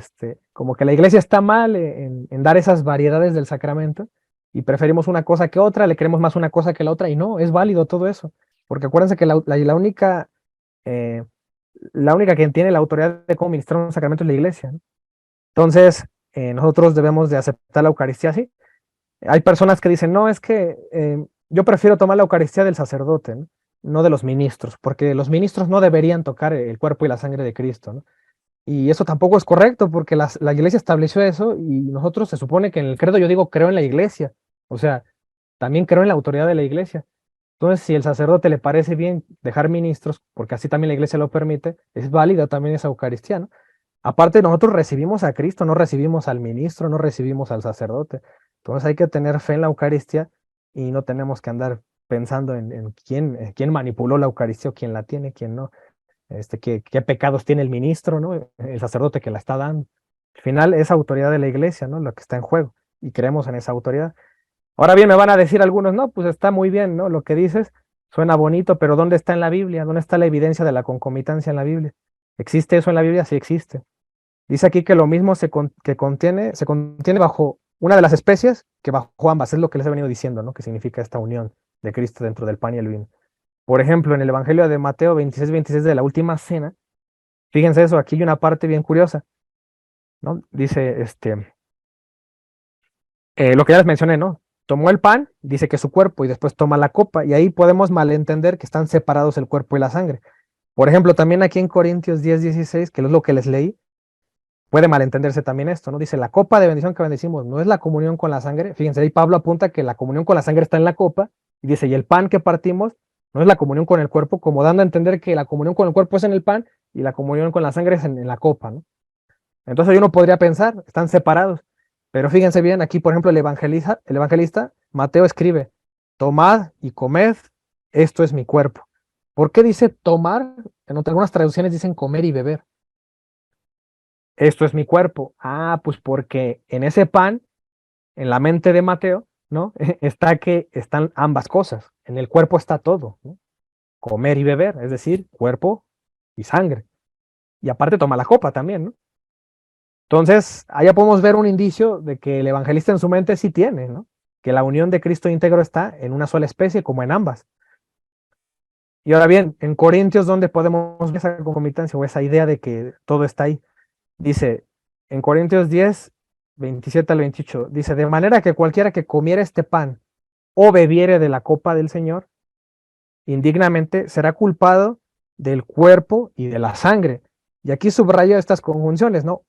que la iglesia está mal en dar esas variedades del sacramento y preferimos una cosa que otra, le queremos más una cosa que la otra, y no, es válido todo eso, porque acuérdense que eh, la única que tiene la autoridad de cómo ministrar un sacramento es la iglesia, ¿no? Entonces, nosotros debemos de aceptar la Eucaristía así. Hay personas que dicen, no, es que yo prefiero tomar la Eucaristía del sacerdote, ¿no? No de los ministros, porque los ministros no deberían tocar el cuerpo y la sangre de Cristo, ¿no? Y eso tampoco es correcto, porque la iglesia estableció eso y nosotros se supone que en el credo yo digo creo en la iglesia, o sea, también creo en la autoridad de la iglesia. Entonces, si el sacerdote le parece bien dejar ministros, porque así también la iglesia lo permite, es válida también esa Eucaristía, ¿no? Aparte, nosotros recibimos a Cristo, no recibimos al ministro, no recibimos al sacerdote. Entonces hay que tener fe en la Eucaristía y no tenemos que andar pensando en quién manipuló la Eucaristía o quién la tiene, quién no. Qué pecados tiene el ministro, ¿no? El sacerdote que la está dando. Al final es autoridad de la iglesia, ¿no? Lo que está en juego, y creemos en esa autoridad. Ahora bien, me van a decir algunos, no, pues está muy bien, ¿no? Lo que dices suena bonito, pero ¿dónde está en la Biblia? ¿Dónde está la evidencia de la concomitancia en la Biblia? ¿Existe eso en la Biblia? Sí existe. Dice aquí que lo mismo se contiene bajo una de las especies que bajo ambas, es lo que les he venido diciendo, ¿no? Que significa esta unión de Cristo dentro del pan y el vino. Por ejemplo, en el Evangelio de Mateo 26 de la última cena, fíjense eso, aquí hay una parte bien curiosa, ¿no? Dice, lo que ya les mencioné, ¿no? Tomó el pan, dice que es su cuerpo, y después toma la copa, y ahí podemos malentender que están separados el cuerpo y la sangre. Por ejemplo, también aquí en Corintios 10:16, que es lo que les leí, puede malentenderse también esto, ¿no? Dice, la copa de bendición que bendecimos no es la comunión con la sangre. Fíjense, ahí Pablo apunta que la comunión con la sangre está en la copa, y dice, y el pan que partimos no es la comunión con el cuerpo, como dando a entender que la comunión con el cuerpo es en el pan y la comunión con la sangre es en la copa, ¿no? Entonces uno podría pensar, están separados. Pero fíjense bien, aquí por ejemplo el evangelista Mateo escribe, tomad y comed, esto es mi cuerpo. ¿Por qué dice tomar? En algunas traducciones dicen comer y beber. Esto es mi cuerpo. Ah, pues porque en ese pan, en la mente de Mateo, ¿no? Está que están ambas cosas. En el cuerpo está todo, ¿no? Comer y beber, es decir, cuerpo y sangre. Y aparte toma la copa también, ¿no? Entonces, allá podemos ver un indicio de que el evangelista en su mente sí tiene, ¿no? Que la unión de Cristo íntegro está en una sola especie, como en ambas. Y ahora bien, en Corintios, ¿dónde podemos ver esa concomitancia o esa idea de que todo está ahí? Dice, en Corintios 10, 27 al 28, dice, de manera que cualquiera que comiera este pan o bebiere de la copa del Señor, indignamente será culpado del cuerpo y de la sangre. Y aquí subrayo estas conjunciones, ¿no?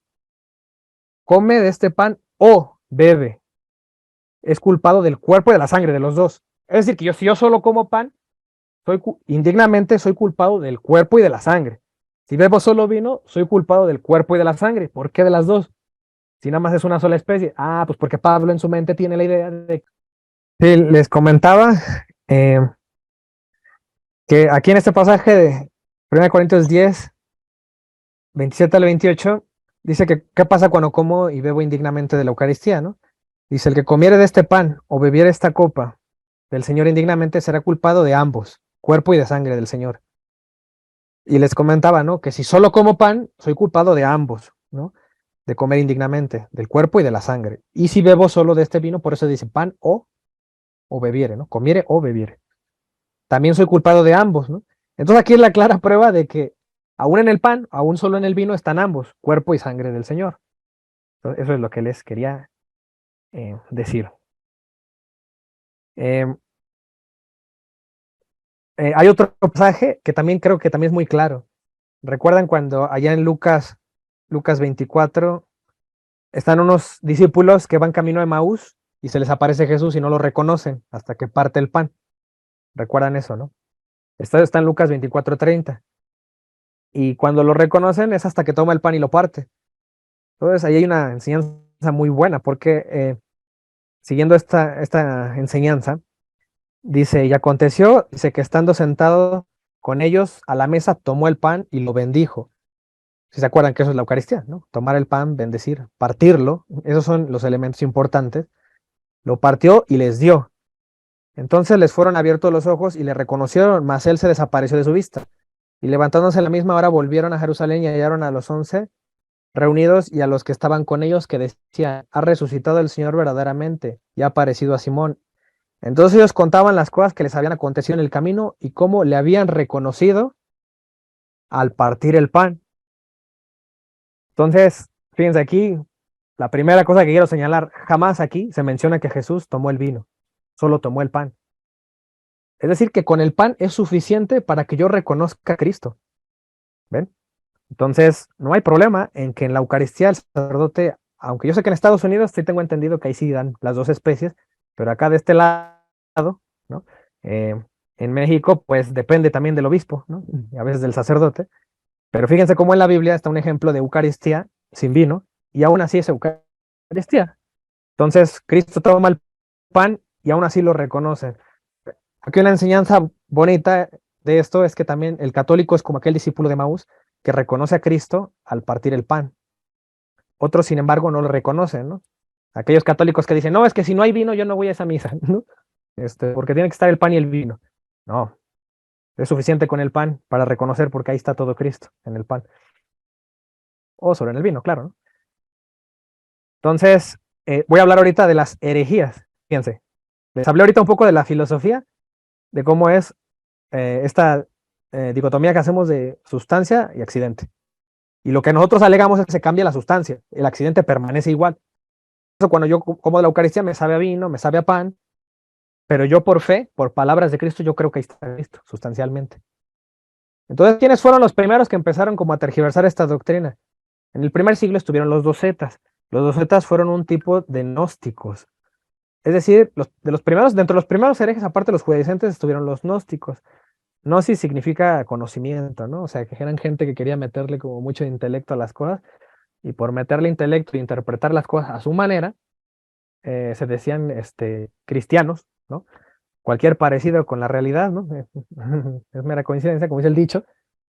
Come de este pan o bebe. Es culpado del cuerpo y de la sangre, de los dos. Es decir, que si yo solo como pan, indignamente soy culpado del cuerpo y de la sangre. Si bebo solo vino, soy culpado del cuerpo y de la sangre. ¿Por qué de las dos? Si nada más es una sola especie. Ah, pues porque Pablo en su mente tiene la idea de... Sí, les comentaba eh, que aquí en este pasaje de 1 Corintios 10, 27 al 28, dice que qué pasa cuando como y bebo indignamente de la Eucaristía, ¿no? Dice, el que comiere de este pan o bebiere esta copa del Señor indignamente será culpado de ambos, cuerpo y de sangre del Señor. Y les comentaba, ¿no? Que si solo como pan, soy culpado de ambos, ¿no? De comer indignamente, del cuerpo y de la sangre. Y si bebo solo de este vino, por eso dice pan o bebiere, ¿no? Comiere o bebiere. También soy culpado de ambos, ¿no? Entonces aquí es la clara prueba de que aún en el pan, aún solo en el vino están ambos, cuerpo y sangre del Señor. Entonces, eso es lo que les quería decir. Eh, hay otro pasaje que también creo que también es muy claro. ¿Recuerdan cuando allá en Lucas 24, están unos discípulos que van camino a Emaús y se les aparece Jesús y no lo reconocen hasta que parte el pan? ¿Recuerdan eso, no? Esto está en Lucas 24:30. Y cuando lo reconocen es hasta que toma el pan y lo parte. Entonces ahí hay una enseñanza muy buena porque siguiendo esta enseñanza, dice, y aconteció, dice que estando sentado con ellos a la mesa, tomó el pan y lo bendijo. Si se acuerdan que eso es la Eucaristía, ¿no? Tomar el pan, bendecir, partirlo, esos son los elementos importantes. Lo partió y les dio. Entonces les fueron abiertos los ojos y le reconocieron, mas él se desapareció de su vista. Y levantándose a la misma hora volvieron a Jerusalén y hallaron a los 11 reunidos y a los que estaban con ellos que decían, ha resucitado el Señor verdaderamente y ha aparecido a Simón. Entonces ellos contaban las cosas que les habían acontecido en el camino y cómo le habían reconocido al partir el pan. Entonces, fíjense aquí, la primera cosa que quiero señalar, jamás aquí se menciona que Jesús tomó el vino, solo tomó el pan. Es decir, que con el pan es suficiente para que yo reconozca a Cristo. ¿Ven? Entonces, no hay problema en que en la Eucaristía el sacerdote, aunque yo sé que en Estados Unidos sí tengo entendido que ahí sí dan las dos especies, pero acá de este lado, ¿no? En México, pues depende también del obispo, ¿no? Y a veces del sacerdote. Pero fíjense cómo en la Biblia está un ejemplo de Eucaristía sin vino, y aún así es Eucaristía. Entonces, Cristo toma el pan y aún así lo reconoce. Aquí una enseñanza bonita de esto es que también el católico es como aquel discípulo de Maús que reconoce a Cristo al partir el pan. Otros, sin embargo, no lo reconocen, ¿no? Aquellos católicos que dicen, no, es que si no hay vino, yo no voy a esa misa, ¿no? Porque tiene que estar el pan y el vino. No, es suficiente con el pan para reconocer porque ahí está todo Cristo, en el pan. O solo en el vino, claro, ¿no? Entonces, voy a hablar ahorita de las herejías. Fíjense, les hablé ahorita un poco de la filosofía, de cómo es esta dicotomía que hacemos de sustancia y accidente. Y lo que nosotros alegamos es que se cambia la sustancia, el accidente permanece igual. Por eso cuando yo como de la Eucaristía me sabe a vino, me sabe a pan, pero yo por fe, por palabras de Cristo, yo creo que ahí está Cristo, sustancialmente. Entonces, ¿quiénes fueron los primeros que empezaron como a tergiversar esta doctrina? En el primer siglo estuvieron los docetas. Los docetas fueron un tipo de gnósticos. Es decir, dentro de los primeros herejes, aparte de los judaizantes, estuvieron los gnósticos. Gnosis significa conocimiento, ¿no? O sea, que eran gente que quería meterle como mucho intelecto a las cosas, y por meterle intelecto e interpretar las cosas a su manera, se decían cristianos, ¿no? Cualquier parecido con la realidad, ¿no? Es mera coincidencia, como dice el dicho,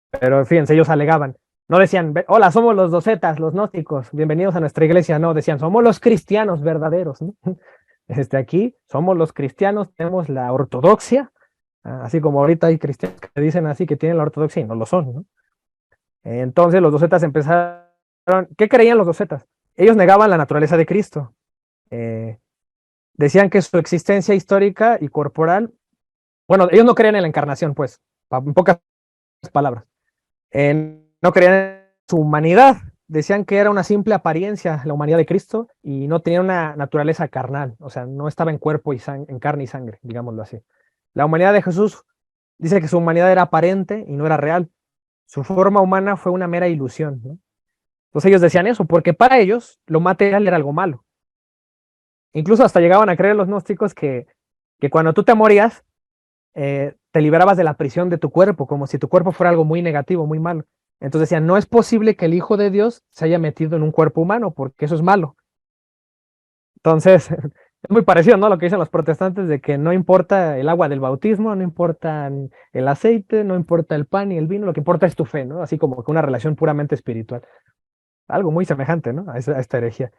pero fíjense, ellos alegaban, no decían, hola, somos los docetas, los gnósticos, bienvenidos a nuestra iglesia, no, decían, somos los cristianos verdaderos, ¿no? Aquí somos los cristianos, tenemos la ortodoxia, así como ahorita hay cristianos que dicen así que tienen la ortodoxia y no lo son, ¿no? Entonces los docetas empezaron, ¿qué creían los docetas? Ellos negaban la naturaleza de Cristo. Decían que su existencia histórica y corporal, bueno, ellos no creían en la encarnación, pues, en pocas palabras. No creían en su humanidad, decían que era una simple apariencia la humanidad de Cristo y no tenía una naturaleza carnal, o sea, no estaba en cuerpo y en carne y sangre, digámoslo así. La humanidad de Jesús dice que su humanidad era aparente y no era real. Su forma humana fue una mera ilusión, ¿no? Entonces ellos decían eso, porque para ellos lo material era algo malo. Incluso hasta llegaban a creer los gnósticos que cuando tú te morías, te liberabas de la prisión de tu cuerpo, como si tu cuerpo fuera algo muy negativo, muy malo. Entonces decían, no es posible que el Hijo de Dios se haya metido en un cuerpo humano, porque eso es malo. Entonces, es muy parecido, ¿no? Lo que dicen los protestantes de que no importa el agua del bautismo, no importa el aceite, no importa el pan y el vino, lo que importa es tu fe, ¿no? Así como que una relación puramente espiritual. Algo muy semejante, ¿no? A esta herejía.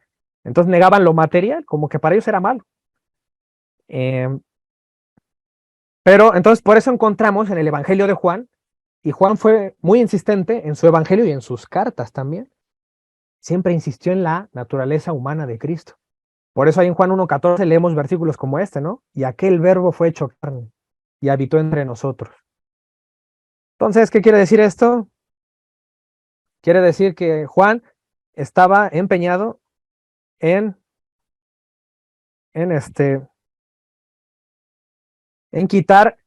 Entonces negaban lo material, como que para ellos era malo. Pero entonces por eso encontramos en el Evangelio de Juan, y Juan fue muy insistente en su Evangelio y en sus cartas también, siempre insistió en la naturaleza humana de Cristo. Por eso ahí en Juan 1:14 leemos versículos como este, ¿no? Y aquel verbo fue hecho carne y habitó entre nosotros. Entonces, ¿qué quiere decir esto? Quiere decir que Juan estaba empeñado en, en quitar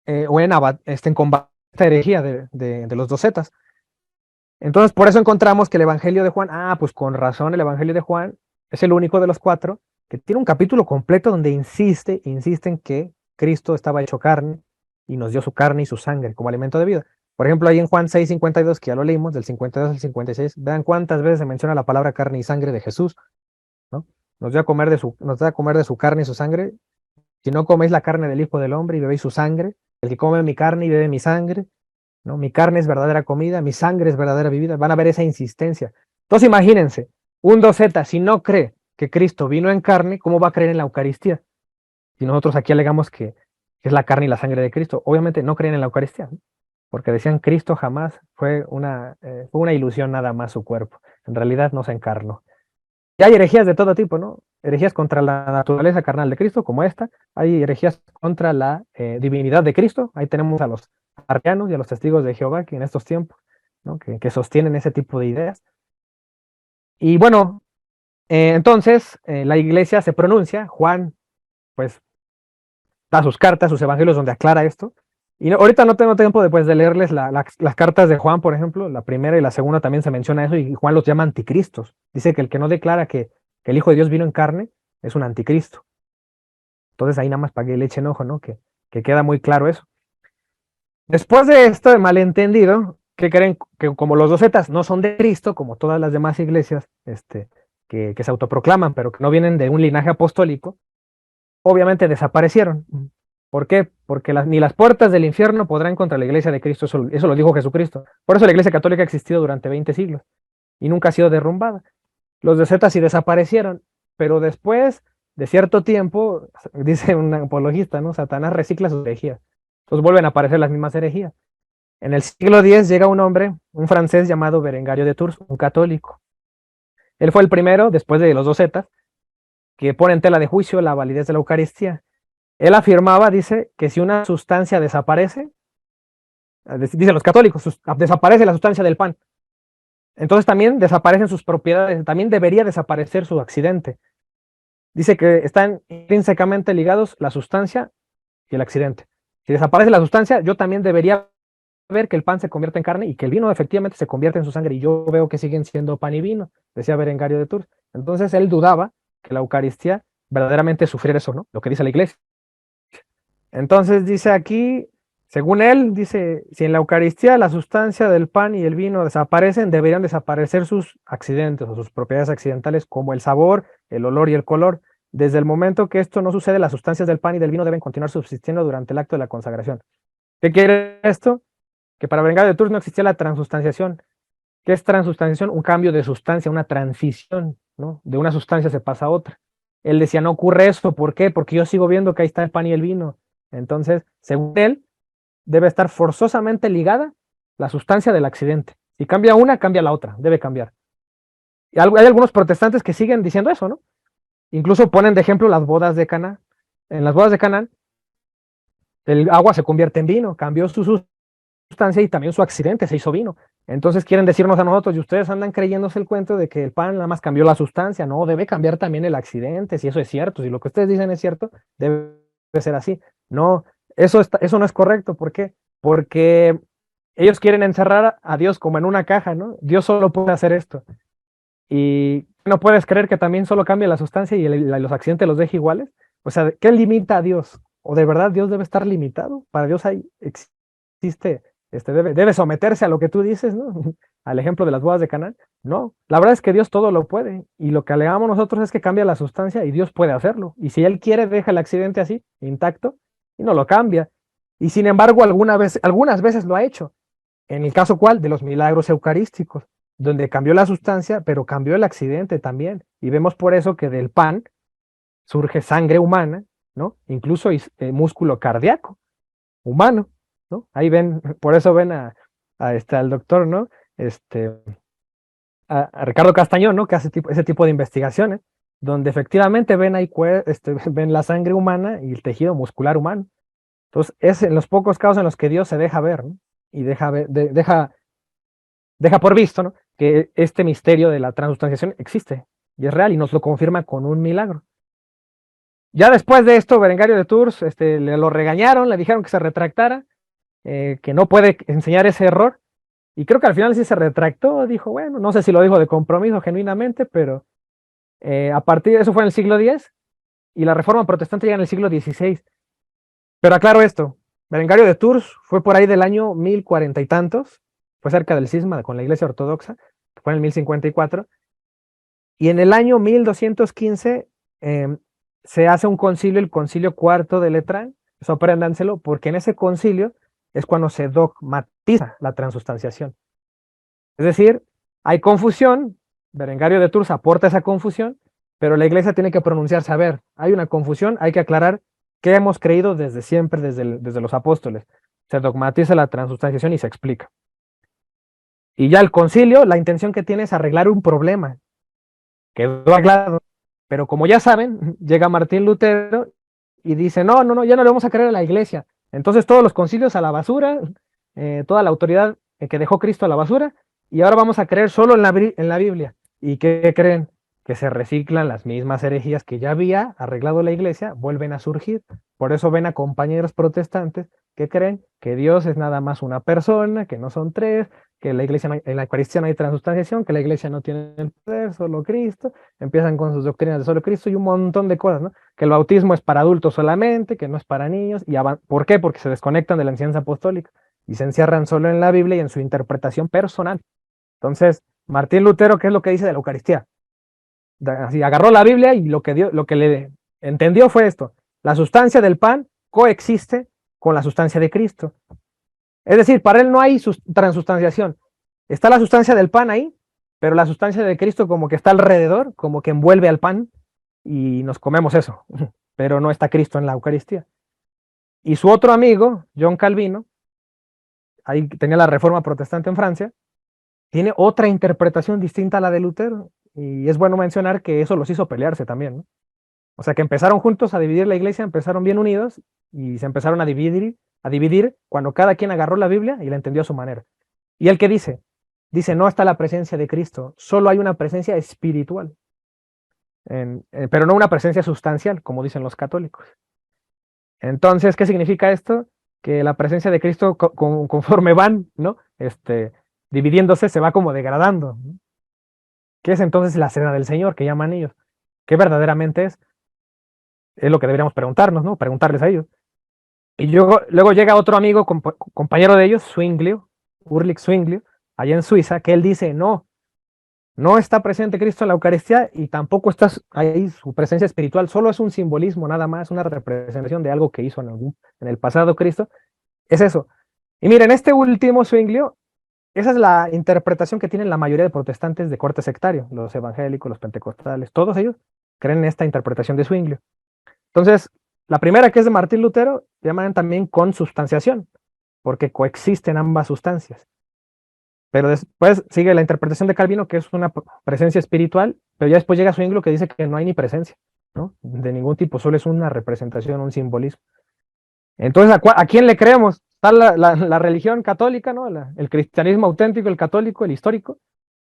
en combatir esta herejía de los docetas. Entonces, por eso encontramos que el Evangelio de Juan, pues con razón, el Evangelio de Juan es el único de los 4 que tiene un capítulo completo donde insiste en que Cristo estaba hecho carne y nos dio su carne y su sangre como alimento de vida. Por ejemplo, ahí en Juan 6:52, que ya lo leímos, del 52 al 56, vean cuántas veces se menciona la palabra carne y sangre de Jesús, ¿no? Nos da a comer de su carne y su sangre. Si no coméis la carne del Hijo del Hombre y bebéis su sangre, el que come mi carne y bebe mi sangre, ¿no? Mi carne es verdadera comida, mi sangre es verdadera bebida. Van a ver esa insistencia. Entonces imagínense, un doceta, si no cree que Cristo vino en carne, ¿cómo va a creer en la Eucaristía? Si nosotros aquí alegamos que es la carne y la sangre de Cristo, obviamente no creen en la Eucaristía, ¿no? Porque decían Cristo jamás fue una ilusión nada más su cuerpo. En realidad no se encarnó. Y hay herejías de todo tipo, ¿no? Herejías contra la naturaleza carnal de Cristo, como esta. Hay herejías contra la divinidad de Cristo. Ahí tenemos a los arrianos y a los testigos de Jehová que en estos tiempos, ¿no? que sostienen ese tipo de ideas. Y bueno, entonces la iglesia se pronuncia, Juan pues da sus cartas, sus evangelios donde aclara esto. Y ahorita no tengo tiempo después de leerles las cartas de Juan, por ejemplo, la primera y la segunda también se menciona eso y Juan los llama anticristos. Dice que el que no declara que el Hijo de Dios vino en carne es un anticristo. Entonces ahí nada más para que le echen ojo, ¿no? Que queda muy claro eso. Después de esto de malentendido, que creen que como los docetas no son de Cristo, como todas las demás iglesias que se autoproclaman, pero que no vienen de un linaje apostólico, obviamente desaparecieron. ¿Por qué? Porque ni las puertas del infierno podrán contra la iglesia de Cristo, eso lo dijo Jesucristo. Por eso la iglesia católica ha existido durante 20 siglos y nunca ha sido derrumbada. Los docetas sí desaparecieron, pero después de cierto tiempo, dice un apologista, ¿no? Satanás recicla sus herejías. Entonces vuelven a aparecer las mismas herejías. En el siglo X llega un hombre, un francés llamado Berengario de Tours, un católico. Él fue el primero, después de los docetas, que pone en tela de juicio la validez de la Eucaristía. Él afirmaba, dice, que si una sustancia desaparece, dicen los católicos, desaparece la sustancia del pan. Entonces también desaparecen sus propiedades, también debería desaparecer su accidente. Dice que están intrínsecamente ligados la sustancia y el accidente. Si desaparece la sustancia, yo también debería ver que el pan se convierte en carne y que el vino efectivamente se convierte en su sangre. Y yo veo que siguen siendo pan y vino, decía Berengario de Tours. Entonces él dudaba que la Eucaristía verdaderamente sufriera eso, ¿no? Lo que dice la iglesia. Entonces dice aquí, según él, dice, si en la Eucaristía la sustancia del pan y el vino desaparecen, deberían desaparecer sus accidentes o sus propiedades accidentales como el sabor, el olor y el color. Desde el momento que esto no sucede, las sustancias del pan y del vino deben continuar subsistiendo durante el acto de la consagración. ¿Qué quiere esto? Que para Berengario de Tours no existía la transustanciación. ¿Qué es transustanciación? Un cambio de sustancia, una transición, ¿no? De una sustancia se pasa a otra. Él decía, no ocurre eso, ¿por qué? Porque yo sigo viendo que ahí está el pan y el vino. Entonces, según él, debe estar forzosamente ligada la sustancia del accidente. Si cambia una, cambia la otra, debe cambiar. Y hay algunos protestantes que siguen diciendo eso, ¿no? Incluso ponen de ejemplo las bodas de Caná. En las bodas de Caná, el agua se convierte en vino, cambió su sustancia y también su accidente se hizo vino. Entonces quieren decirnos a nosotros, y ustedes andan creyéndose el cuento de que el pan nada más cambió la sustancia. No, debe cambiar también el accidente, si eso es cierto, si lo que ustedes dicen es cierto, debe ser así. No, eso no es correcto. ¿Por qué? Porque ellos quieren encerrar a Dios como en una caja, ¿no? Dios solo puede hacer esto. Y no puedes creer que también solo cambie la sustancia y los accidentes los deje iguales. O sea, ¿qué limita a Dios? ¿O de verdad Dios debe estar limitado? Para Dios existe debe someterse a lo que tú dices, ¿no? Al ejemplo de las bodas de Canaán. No, la verdad es que Dios todo lo puede, y lo que alegamos nosotros es que cambia la sustancia y Dios puede hacerlo. Y si Él quiere, deja el accidente así, intacto, y no lo cambia. Y sin embargo, algunas veces lo ha hecho. En el caso cual de los milagros eucarísticos, donde cambió la sustancia, pero cambió el accidente también. Y vemos por eso que del pan surge sangre humana, ¿no? Incluso músculo cardíaco humano, ¿no? Ahí ven, por eso ven al doctor, ¿no? Este, a Ricardo Castañón, ¿no? Que hace ese tipo de investigaciones, donde efectivamente ven ahí, ven la sangre humana y el tejido muscular humano. Entonces, es en los pocos casos en los que Dios se deja ver, ¿no? Y deja por visto, ¿no? Que este misterio de la transustanciación existe y es real, y nos lo confirma con un milagro. Ya después de esto, Berengario de Tours le lo regañaron, le dijeron que se retractara, que no puede enseñar ese error, y creo que al final sí se retractó, dijo, bueno, no sé si lo dijo de compromiso genuinamente, pero a partir de eso fue en el siglo X, y la Reforma Protestante llega en el siglo XVI. Pero aclaro esto, Berengario de Tours fue por ahí del año 1040 y tantos, fue cerca del cisma con la Iglesia Ortodoxa, fue en el 1054, y en el año 1215 se hace un concilio, el Concilio Cuarto de Letrán, eso apréndanselo, porque en ese concilio es cuando se dogmatiza la transustanciación. Es decir, hay confusión, Berengario de Tours aporta esa confusión, pero la Iglesia tiene que pronunciarse, a ver, hay una confusión, hay que aclarar qué hemos creído desde siempre, desde los apóstoles. Se dogmatiza la transustanciación y se explica. Y ya el concilio, la intención que tiene es arreglar un problema. Quedó aclarado. Pero como ya saben, llega Martín Lutero y dice, no, ya no le vamos a creer a la Iglesia. Entonces todos los concilios a la basura, toda la autoridad que dejó Cristo a la basura, y ahora vamos a creer solo en la Biblia. ¿Y qué creen? Que se reciclan las mismas herejías que ya había arreglado la Iglesia, vuelven a surgir. Por eso ven a compañeros protestantes que creen que Dios es nada más una persona, que no son tres, que en la Eucaristía no hay transustanciación, que la Iglesia no tiene el poder, solo Cristo. Empiezan con sus doctrinas de solo Cristo y un montón de cosas, ¿no? Que el bautismo es para adultos solamente, que no es para niños. ¿Por qué? Porque se desconectan de la enseñanza apostólica y se encierran solo en la Biblia y en su interpretación personal. Entonces, Martín Lutero, ¿qué es lo que dice de la Eucaristía? Así agarró la Biblia y lo que le entendió fue esto: la sustancia del pan coexiste con la sustancia de Cristo. Es decir, para él no hay transustanciación. Está la sustancia del pan ahí, pero la sustancia de Cristo como que está alrededor, como que envuelve al pan y nos comemos eso, pero no está Cristo en la Eucaristía. Y su otro amigo, John Calvino, ahí tenía la Reforma Protestante en Francia, tiene otra interpretación distinta a la de Lutero, y es bueno mencionar que eso los hizo pelearse también, ¿no? O sea que empezaron juntos a dividir la iglesia, empezaron bien unidos y se empezaron a dividir cuando cada quien agarró la Biblia y la entendió a su manera. Y el que dice, no está la presencia de Cristo, solo hay una presencia espiritual, pero no una presencia sustancial, como dicen los católicos. Entonces, ¿qué significa esto? Que la presencia de Cristo, conforme van, ¿no? Dividiéndose, se va como degradando, ¿no? ¿Qué es entonces la cena del Señor, que llaman ellos? ¿Qué verdaderamente es? Es lo que deberíamos preguntarnos, ¿no? Preguntarles a ellos. Y luego llega otro amigo, compañero de ellos, Zwinglio, Ulrich Zwinglio, allá en Suiza, que él dice, no está presente Cristo en la Eucaristía y tampoco está ahí su presencia espiritual, solo es un simbolismo nada más, una representación de algo que hizo en el pasado Cristo. Es eso. Y miren, este último Zwinglio, esa es la interpretación que tienen la mayoría de protestantes de corte sectario, los evangélicos, los pentecostales, todos ellos creen en esta interpretación de Zwinglio. Entonces, la primera, que es de Martín Lutero, llaman también consubstanciación, porque coexisten ambas sustancias. Pero después sigue la interpretación de Calvino, que es una presencia espiritual, pero ya después llega Zwinglio, que dice que no hay ni presencia, ¿no? De ningún tipo, solo es una representación, un simbolismo. Entonces, ¿a quién le creemos? Está la religión católica, ¿no? El cristianismo auténtico, el católico, el histórico,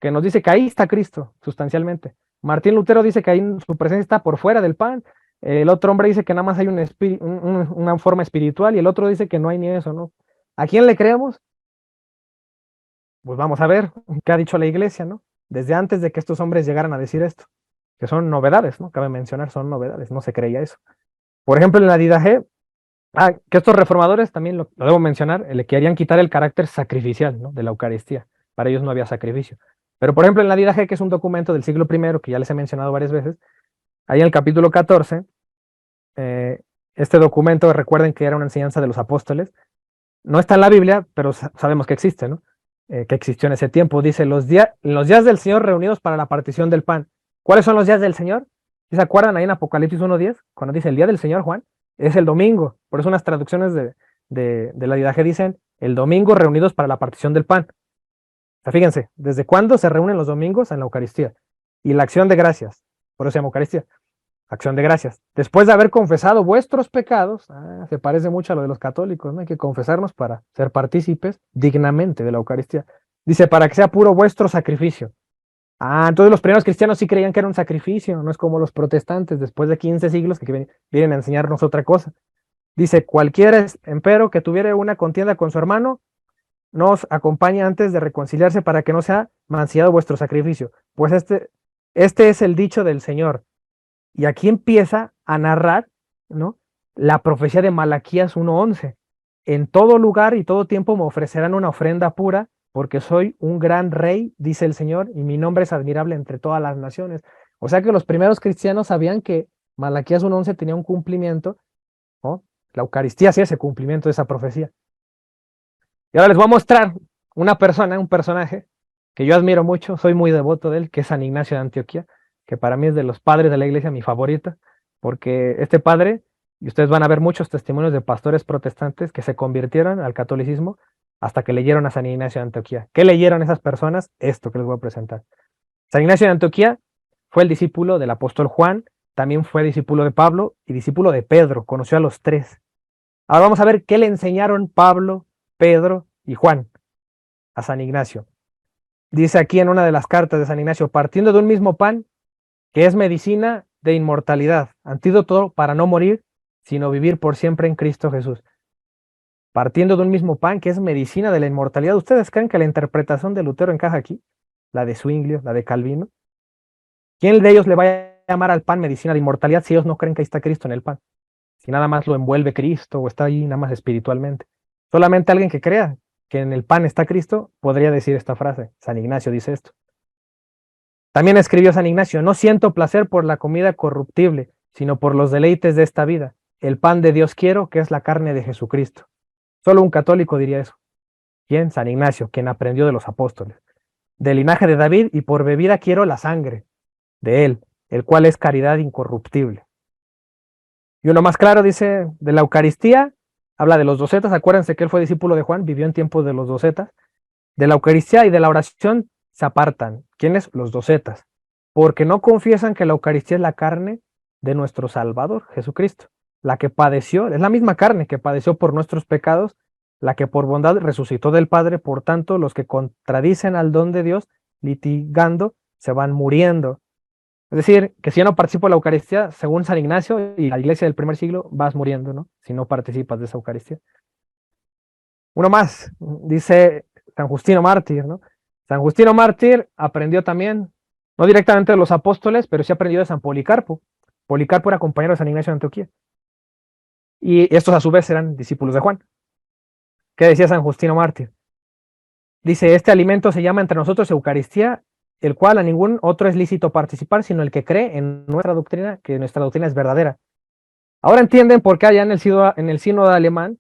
que nos dice que ahí está Cristo, sustancialmente. Martín Lutero dice que ahí su presencia está por fuera del pan. El otro hombre dice que nada más hay una forma espiritual, y el otro dice que no hay ni eso, ¿no? ¿A quién le creemos? Pues vamos a ver qué ha dicho la Iglesia, ¿no? Desde antes de que estos hombres llegaran a decir esto, que son novedades, ¿no? Cabe mencionar, son novedades, no se creía eso. Por ejemplo, en la Didache Que estos reformadores, también lo debo mencionar, le querían quitar el carácter sacrificial, ¿no?, de la Eucaristía. Para ellos no había sacrificio. Pero, por ejemplo, en la Didache, que es un documento del siglo I, que ya les he mencionado varias veces, ahí en el capítulo 14, este documento, recuerden que era una enseñanza de los apóstoles, no está en la Biblia, pero sabemos que existe, ¿no? Que existió en ese tiempo. Dice, los días del Señor reunidos para la partición del pan. ¿Cuáles son los días del Señor? ¿Se acuerdan ahí en Apocalipsis 1:10? Cuando dice el día del Señor, Juan, es el domingo. Por eso unas traducciones de la Didache dicen el domingo reunidos para la partición del pan. O sea, fíjense, ¿desde cuándo se reúnen los domingos en la Eucaristía? Y la acción de gracias, por eso se llama Eucaristía. Acción de gracias. Después de haber confesado vuestros pecados, se parece mucho a lo de los católicos, ¿no? Hay que confesarnos para ser partícipes dignamente de la Eucaristía. Dice, para que sea puro vuestro sacrificio. Entonces los primeros cristianos sí creían que era un sacrificio, no es como los protestantes después de 15 siglos que vienen a enseñarnos otra cosa. Dice, cualquiera empero que tuviere una contienda con su hermano, nos acompañe antes de reconciliarse para que no sea mancillado vuestro sacrificio. Pues este es el dicho del Señor. Y aquí empieza a narrar, ¿no?, la profecía de Malaquías 1:11. En todo lugar y todo tiempo me ofrecerán una ofrenda pura, porque soy un gran rey, dice el Señor, y mi nombre es admirable entre todas las naciones. O sea que los primeros cristianos sabían que Malaquías 1:11 tenía un cumplimiento, ¿no? La Eucaristía hacía ese cumplimiento de esa profecía. Y ahora les voy a mostrar un personaje que yo admiro mucho, soy muy devoto de él, que es San Ignacio de Antioquía, que para mí es de los padres de la iglesia mi favorita, porque este padre, y ustedes van a ver muchos testimonios de pastores protestantes que se convirtieron al catolicismo hasta que leyeron a San Ignacio de Antioquía. ¿Qué leyeron esas personas? Esto que les voy a presentar. San Ignacio de Antioquía fue el discípulo del apóstol Juan, también fue discípulo de Pablo y discípulo de Pedro, conoció a los tres. Ahora vamos a ver qué le enseñaron Pablo, Pedro y Juan a San Ignacio. Dice aquí en una de las cartas de San Ignacio, partiendo de un mismo pan, que es medicina de inmortalidad, antídoto para no morir, sino vivir por siempre en Cristo Jesús. Partiendo de un mismo pan, que es medicina de la inmortalidad. ¿Ustedes creen que la interpretación de Lutero encaja aquí? La de Zwinglio, la de Calvino. ¿Quién de ellos le va a llamar al pan medicina de inmortalidad si ellos no creen que ahí está Cristo en el pan? Si nada más lo envuelve Cristo o está ahí nada más espiritualmente. Solamente alguien que crea que en el pan está Cristo podría decir esta frase. San Ignacio dice esto. También escribió San Ignacio, no siento placer por la comida corruptible, sino por los deleites de esta vida. El pan de Dios quiero, que es la carne de Jesucristo. Solo un católico diría eso. ¿Quién? San Ignacio, quien aprendió de los apóstoles. Del linaje de David, y por bebida quiero la sangre de él, el cual es caridad incorruptible. Y uno más claro dice, de la Eucaristía, habla de los docetas, acuérdense que él fue discípulo de Juan, vivió en tiempos de los docetas. De la Eucaristía y de la oración se apartan. ¿Quiénes? Los docetas. Porque no confiesan que la Eucaristía es la carne de nuestro Salvador, Jesucristo. La que padeció, es la misma carne que padeció por nuestros pecados, la que por bondad resucitó del Padre. Por tanto, los que contradicen al don de Dios, litigando, se van muriendo. Es decir, que si ya no participo de la Eucaristía, según San Ignacio y la iglesia del primer siglo, vas muriendo, ¿no? Si no participas de esa Eucaristía. Uno más, dice San Justino Mártir, ¿no? San Justino Mártir aprendió también, no directamente de los apóstoles, pero sí aprendió de San Policarpo. Policarpo era compañero de San Ignacio de Antioquía. Y estos a su vez eran discípulos de Juan. ¿Qué decía San Justino Mártir? Dice, este alimento se llama entre nosotros Eucaristía, el cual a ningún otro es lícito participar, sino el que cree en nuestra doctrina, que nuestra doctrina es verdadera. Ahora entienden por qué allá en el sínodo alemán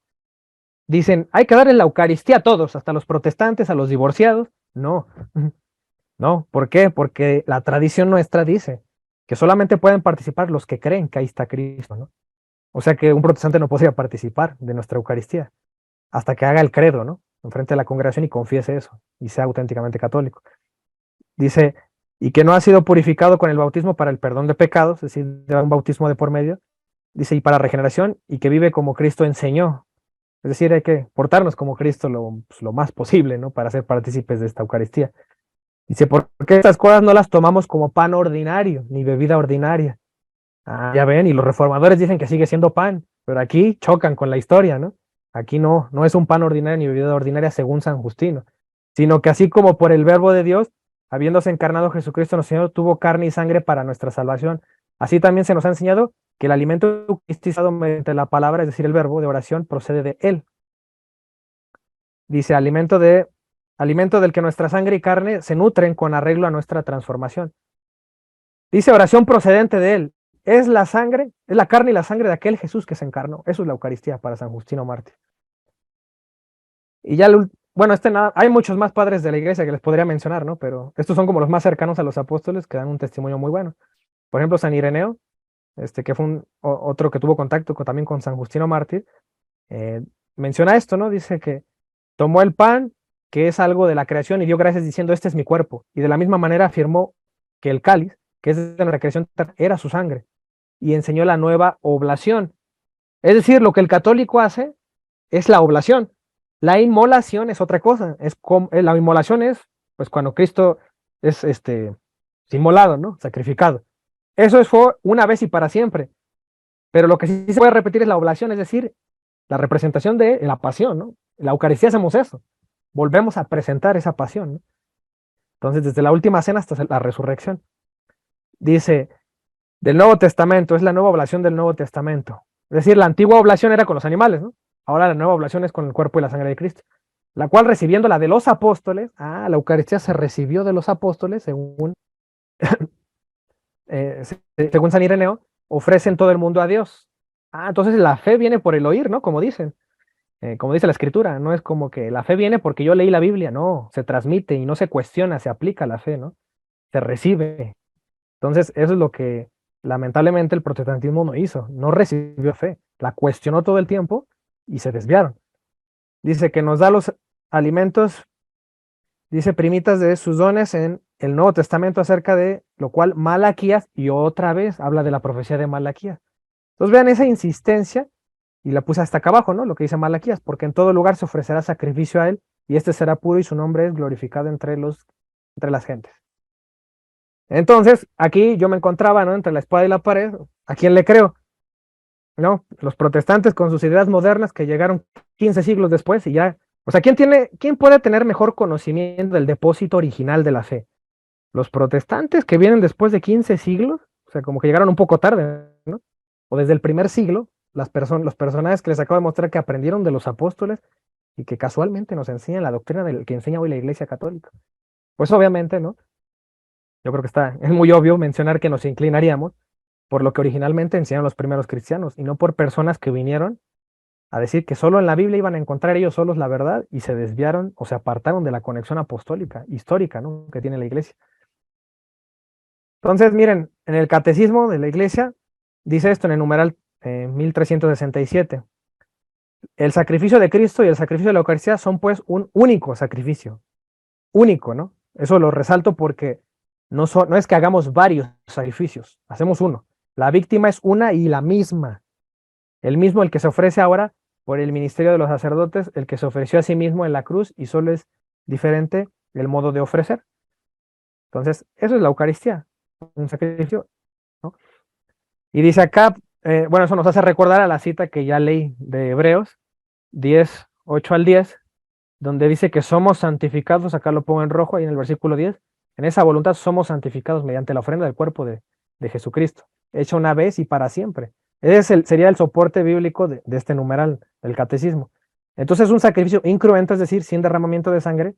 dicen, hay que darle la Eucaristía a todos, hasta a los protestantes, a los divorciados. No, no, ¿por qué? Porque la tradición nuestra dice que solamente pueden participar los que creen que ahí está Cristo, ¿no? O sea que un protestante no podría participar de nuestra Eucaristía hasta que haga el credo, ¿no? Enfrente de la congregación y confiese eso y sea auténticamente católico. Dice, y que no ha sido purificado con el bautismo para el perdón de pecados, es decir, de un bautismo de por medio. Dice, y para regeneración, y que vive como Cristo enseñó. Es decir, hay que portarnos como Cristo lo más posible, ¿no? Para ser partícipes de esta Eucaristía. Dice, porque estas cosas no las tomamos como pan ordinario, ni bebida ordinaria. Ya ven, y los reformadores dicen que sigue siendo pan, pero aquí chocan con la historia, ¿no? Aquí no es un pan ordinario ni bebida ordinaria según San Justino, sino que así como por el verbo de Dios, habiéndose encarnado Jesucristo nuestro Señor, tuvo carne y sangre para nuestra salvación. Así también se nos ha enseñado que el alimento eucaristizado mediante la palabra, es decir, el verbo de oración, procede de Él. Dice, alimento del que nuestra sangre y carne se nutren con arreglo a nuestra transformación. Dice, oración procedente de Él. Es la sangre, es la carne y la sangre de aquel Jesús que se encarnó. Eso es la Eucaristía para San Justino Mártir. Y ya, bueno, hay muchos más padres de la iglesia que les podría mencionar, ¿no? Pero estos son como los más cercanos a los apóstoles que dan un testimonio muy bueno. Por ejemplo, San Ireneo, que fue otro que tuvo contacto también con San Justino Mártir, menciona esto, ¿no? Dice que tomó el pan, que es algo de la creación, y dio gracias diciendo, este es mi cuerpo. Y de la misma manera afirmó que el cáliz, que es de la creación, era su sangre. Y enseñó la nueva oblación. Es decir, lo que el católico hace es la oblación. La inmolación es otra cosa. La inmolación es, pues, cuando Cristo es inmolado, ¿no? Sacrificado. Eso fue una vez y para siempre. Pero lo que sí se puede repetir es la oblación, es decir, la representación de la pasión, ¿no? En la Eucaristía hacemos eso. Volvemos a presentar esa pasión, ¿no? Entonces, desde la última cena hasta la resurrección. Dice, del Nuevo Testamento, es la nueva oblación del Nuevo Testamento. Es decir, la antigua oblación era con los animales, ¿no? Ahora la nueva oblación es con el cuerpo y la sangre de Cristo. La cual, recibiendo la de los apóstoles, la Eucaristía se recibió de los apóstoles, según según San Ireneo, ofrecen todo el mundo a Dios. Entonces la fe viene por el oír, ¿no? Como dicen, como dice la Escritura, no es como que la fe viene porque yo leí la Biblia, no, se transmite y no se cuestiona, se aplica la fe, ¿no? Se recibe. Entonces eso es lo que lamentablemente el protestantismo no hizo, no recibió fe, la cuestionó todo el tiempo y se desviaron. Dice que nos da los alimentos, dice primitas de sus dones en el Nuevo Testamento, acerca de lo cual Malaquías, y otra vez habla de la profecía de Malaquías. Entonces vean esa insistencia, y la puse hasta acá abajo, ¿no? Lo que dice Malaquías, porque en todo lugar se ofrecerá sacrificio a él, y este será puro y su nombre es glorificado entre las gentes. Entonces, aquí yo me encontraba, ¿no? Entre la espada y la pared, ¿a quién le creo? ¿No? Los protestantes con sus ideas modernas que llegaron 15 siglos después y ya, o sea, ¿quién puede tener mejor conocimiento del depósito original de la fe? Los protestantes que vienen después de 15 siglos, o sea, como que llegaron un poco tarde, ¿no? O desde el primer siglo, los personajes que les acabo de mostrar que aprendieron de los apóstoles y que casualmente nos enseñan la doctrina que enseña hoy la Iglesia Católica. Pues obviamente, ¿no? Yo creo que es muy obvio mencionar que nos inclinaríamos por lo que originalmente enseñaron los primeros cristianos y no por personas que vinieron a decir que solo en la Biblia iban a encontrar ellos solos la verdad y se desviaron o se apartaron de la conexión apostólica, histórica, ¿no? Que tiene la Iglesia. Entonces, miren, en el Catecismo de la Iglesia dice esto en el numeral 1367. El sacrificio de Cristo y el sacrificio de la Eucaristía son pues un único sacrificio. Único, ¿no? Eso lo resalto porque no es que hagamos varios sacrificios, hacemos uno. La víctima es una y la misma. El mismo el que se ofrece ahora por el ministerio de los sacerdotes, el que se ofreció a sí mismo en la cruz, y solo es diferente el modo de ofrecer. Entonces, eso es la Eucaristía, un sacrificio, ¿no? Y dice acá, bueno, eso nos hace recordar a la cita que ya leí de Hebreos 10, 8 al 10, donde dice que somos santificados, acá lo pongo en rojo, ahí en el versículo 10, en esa voluntad somos santificados mediante la ofrenda del cuerpo de Jesucristo, hecha una vez y para siempre. Ese sería el soporte bíblico de este numeral del catecismo. Entonces es un sacrificio incruento, es decir, sin derramamiento de sangre,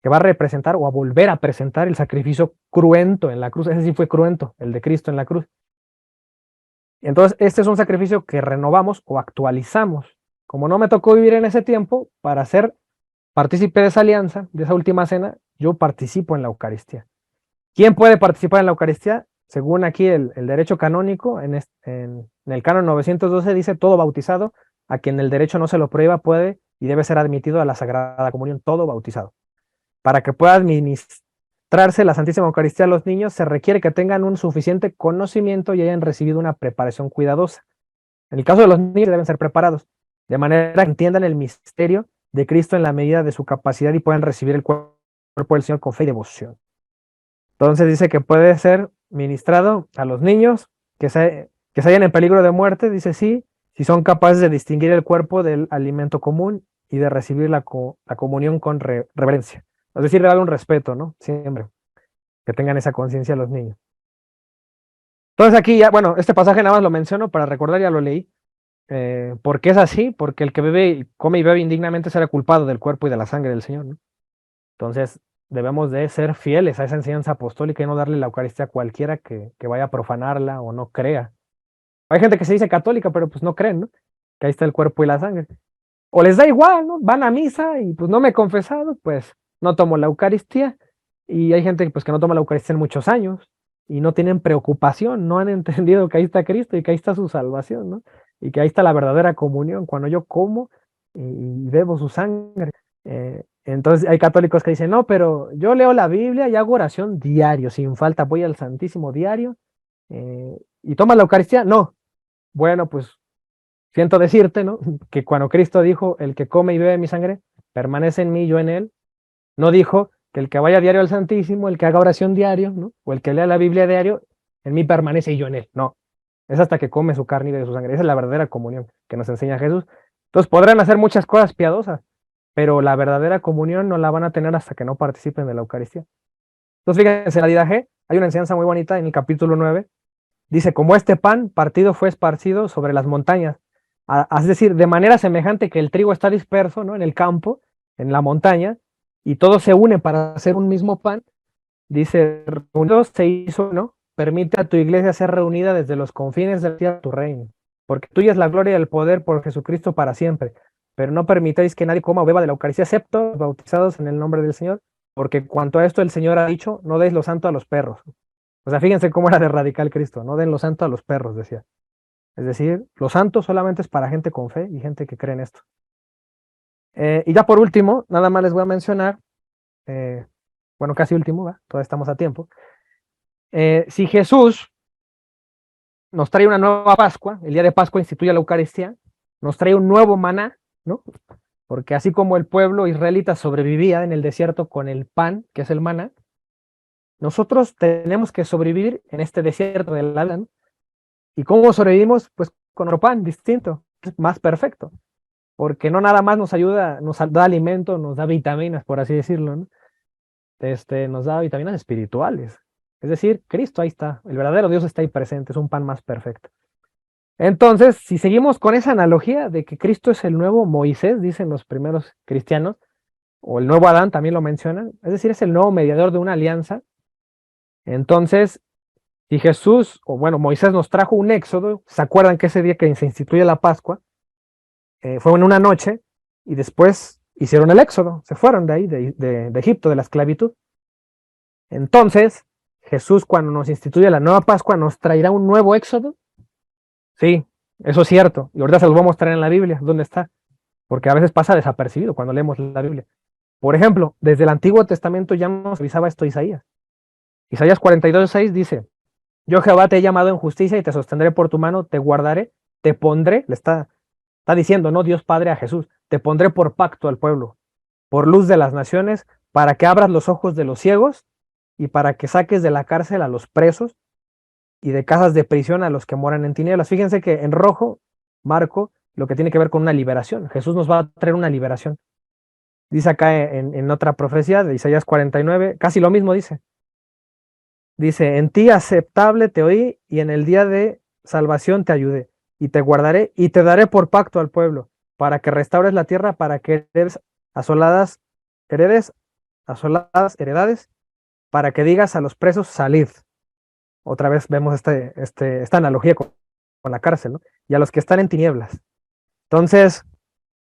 que va a representar o a volver a presentar el sacrificio cruento en la cruz. Ese sí fue cruento, el de Cristo en la cruz. Entonces, este es un sacrificio que renovamos o actualizamos. Como no me tocó vivir en ese tiempo, para ser partícipe de esa alianza, de esa última cena, yo participo en la Eucaristía. ¿Quién puede participar en la Eucaristía? Según aquí el derecho canónico, en el canon 912 dice todo bautizado, a quien el derecho no se lo prohíba puede y debe ser admitido a la Sagrada Comunión, todo bautizado. Para que pueda administrarse la Santísima Eucaristía a los niños, se requiere que tengan un suficiente conocimiento y hayan recibido una preparación cuidadosa. En el caso de los niños deben ser preparados, de manera que entiendan el misterio de Cristo en la medida de su capacidad y puedan recibir el cuerpo del Señor con fe y devoción. Entonces dice que puede ser ministrado a los niños que se hallan en peligro de muerte, dice sí, si son capaces de distinguir el cuerpo del alimento común y de recibir la comunión con reverencia. Es decir, de darle un respeto, ¿no? Siempre. Que tengan esa conciencia los niños. Entonces aquí ya, bueno, este pasaje nada más lo menciono para recordar, ya lo leí. ¿Por qué es así? Porque el que bebe, come y bebe indignamente será culpado del cuerpo y de la sangre del Señor, ¿no? Entonces debemos de ser fieles a esa enseñanza apostólica y no darle la Eucaristía a cualquiera que vaya a profanarla o no crea. Hay gente que se dice católica, pero pues no creen, ¿no? Que ahí está el cuerpo y la sangre. O les da igual, ¿no? Van a misa y pues no me he confesado, pues no tomo la Eucaristía. Y hay gente pues que no toma la Eucaristía en muchos años y no tienen preocupación, no han entendido que ahí está Cristo y que ahí está su salvación, ¿no? Y que ahí está la verdadera comunión, cuando yo como y bebo su sangre. Entonces hay católicos que dicen, no, pero yo leo la Biblia y hago oración diario, sin falta, voy al Santísimo diario y toma la Eucaristía. No, bueno, pues siento decirte, ¿no? Que cuando Cristo dijo, el que come y bebe mi sangre, permanece en mí, yo en él, no dijo que el que vaya diario al Santísimo, el que haga oración diario, ¿no? O el que lea la Biblia diario, en mí permanece y yo en él. No, es hasta que come su carne y bebe su sangre. Esa es la verdadera comunión que nos enseña Jesús. Entonces podrán hacer muchas cosas piadosas, pero la verdadera comunión no la van a tener hasta que no participen de la Eucaristía. Entonces fíjense, en la Dida G hay una enseñanza muy bonita en el capítulo 9. Dice, como este pan partido fue esparcido sobre las montañas, es decir, de manera semejante que el trigo está disperso, ¿no? En el campo, en la montaña, y todo se une para hacer un mismo pan. Dice, reunidos se hizo, ¿no? Permite a tu iglesia ser reunida desde los confines de la tierra a tu reino, porque tuya es la gloria y el poder por Jesucristo para siempre. Pero no permitáis que nadie coma o beba de la Eucaristía, excepto los bautizados en el nombre del Señor, porque cuanto a esto el Señor ha dicho, no deis lo santo a los perros. O sea, fíjense cómo era de radical Cristo, no den lo santo a los perros, decía. Es decir, lo santo solamente es para gente con fe y gente que cree en esto. Y ya por último, nada más les voy a mencionar, bueno, casi último, ¿va? Todavía estamos a tiempo. Si Jesús nos trae una nueva Pascua, el día de Pascua instituye la Eucaristía, nos trae un nuevo maná, ¿no? Porque así como el pueblo israelita sobrevivía en el desierto con el pan, que es el maná, nosotros tenemos que sobrevivir en este desierto de la vida, ¿no? ¿Y cómo sobrevivimos? Pues con otro pan distinto, más perfecto, porque no nada más nos ayuda, nos da alimento, nos da vitaminas, por así decirlo, ¿no? Nos da vitaminas espirituales. Es decir, Cristo ahí está, el verdadero Dios está ahí presente, es un pan más perfecto. Entonces, si seguimos con esa analogía de que Cristo es el nuevo Moisés, dicen los primeros cristianos, o el nuevo Adán también lo mencionan, es decir, es el nuevo mediador de una alianza. Entonces, si Jesús, o bueno, Moisés nos trajo un éxodo, ¿se acuerdan que ese día que se instituye la Pascua, fue en una noche, y después hicieron el éxodo, se fueron de ahí, de Egipto, de la esclavitud? Entonces, Jesús cuando nos instituye la nueva Pascua, ¿nos traerá un nuevo éxodo? Sí, eso es cierto, y ahorita se los voy a mostrar en la Biblia, ¿dónde está? Porque a veces pasa desapercibido cuando leemos la Biblia. Por ejemplo, desde el Antiguo Testamento ya nos avisaba esto Isaías. Isaías 42:6 dice, yo Jehová te he llamado en justicia y te sostendré por tu mano, te guardaré, te pondré, le está diciendo, ¿no? Dios Padre a Jesús, te pondré por pacto al pueblo, por luz de las naciones, para que abras los ojos de los ciegos y para que saques de la cárcel a los presos y de casas de prisión a los que moran en tinieblas. Fíjense que en rojo marco lo que tiene que ver con una liberación. Jesús nos va a traer una liberación. Dice acá en otra profecía de Isaías 49, casi lo mismo dice. Dice, en ti aceptable te oí y en el día de salvación te ayudé y te guardaré y te daré por pacto al pueblo para que restaures la tierra, para que heredes heredades, para que digas a los presos, salid. Otra vez vemos esta analogía con la cárcel, ¿no? Y a los que están en tinieblas. Entonces,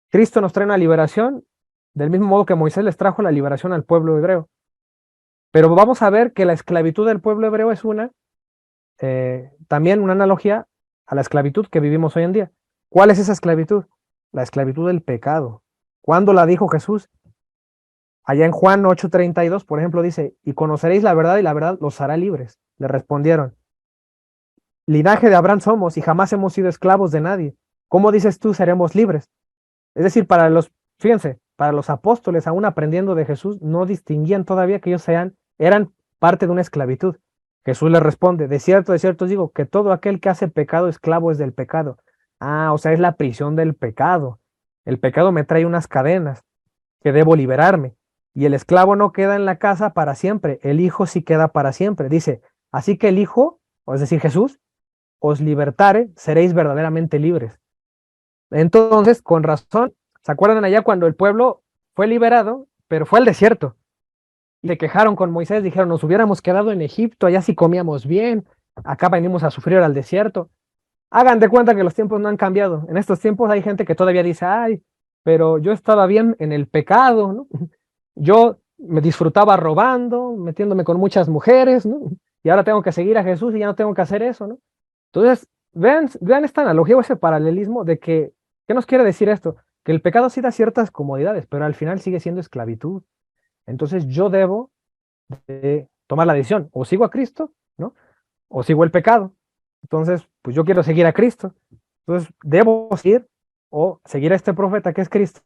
Cristo nos trae una liberación del mismo modo que Moisés les trajo la liberación al pueblo hebreo. Pero vamos a ver que la esclavitud del pueblo hebreo es también una analogía a la esclavitud que vivimos hoy en día. ¿Cuál es esa esclavitud? La esclavitud del pecado. ¿Cuándo la dijo Jesús? Allá en Juan 8:32, por ejemplo, dice, y conoceréis la verdad y la verdad los hará libres. Le respondieron, linaje de Abraham somos y jamás hemos sido esclavos de nadie. ¿Cómo dices tú seremos libres? Es decir, fíjense, para los apóstoles, aún aprendiendo de Jesús, no distinguían todavía que ellos eran parte de una esclavitud. Jesús les responde, de cierto os digo, que todo aquel que hace pecado, esclavo es del pecado. Ah, o sea, es la prisión del pecado. El pecado me trae unas cadenas que debo liberarme. Y el esclavo no queda en la casa para siempre, el hijo sí queda para siempre. Dice, así que el hijo o es decir, Jesús, os libertare, seréis verdaderamente libres. Entonces, con razón, ¿se acuerdan allá cuando el pueblo fue liberado, pero fue al desierto? Y se quejaron con Moisés, dijeron, nos hubiéramos quedado en Egipto, allá sí comíamos bien, acá venimos a sufrir al desierto. Hagan de cuenta que los tiempos no han cambiado. En estos tiempos hay gente que todavía dice, ay, pero yo estaba bien en el pecado, ¿no? Yo me disfrutaba robando, metiéndome con muchas mujeres, ¿no? Y ahora tengo que seguir a Jesús y ya no tengo que hacer eso, ¿no? Entonces, vean esta analogía o ese paralelismo de que, ¿qué nos quiere decir esto? Que el pecado sí da ciertas comodidades, pero al final sigue siendo esclavitud. Entonces yo debo de tomar la decisión, o sigo a Cristo, ¿no? O sigo el pecado. Entonces, pues yo quiero seguir a Cristo. Entonces, debo seguir o seguir a este profeta que es Cristo,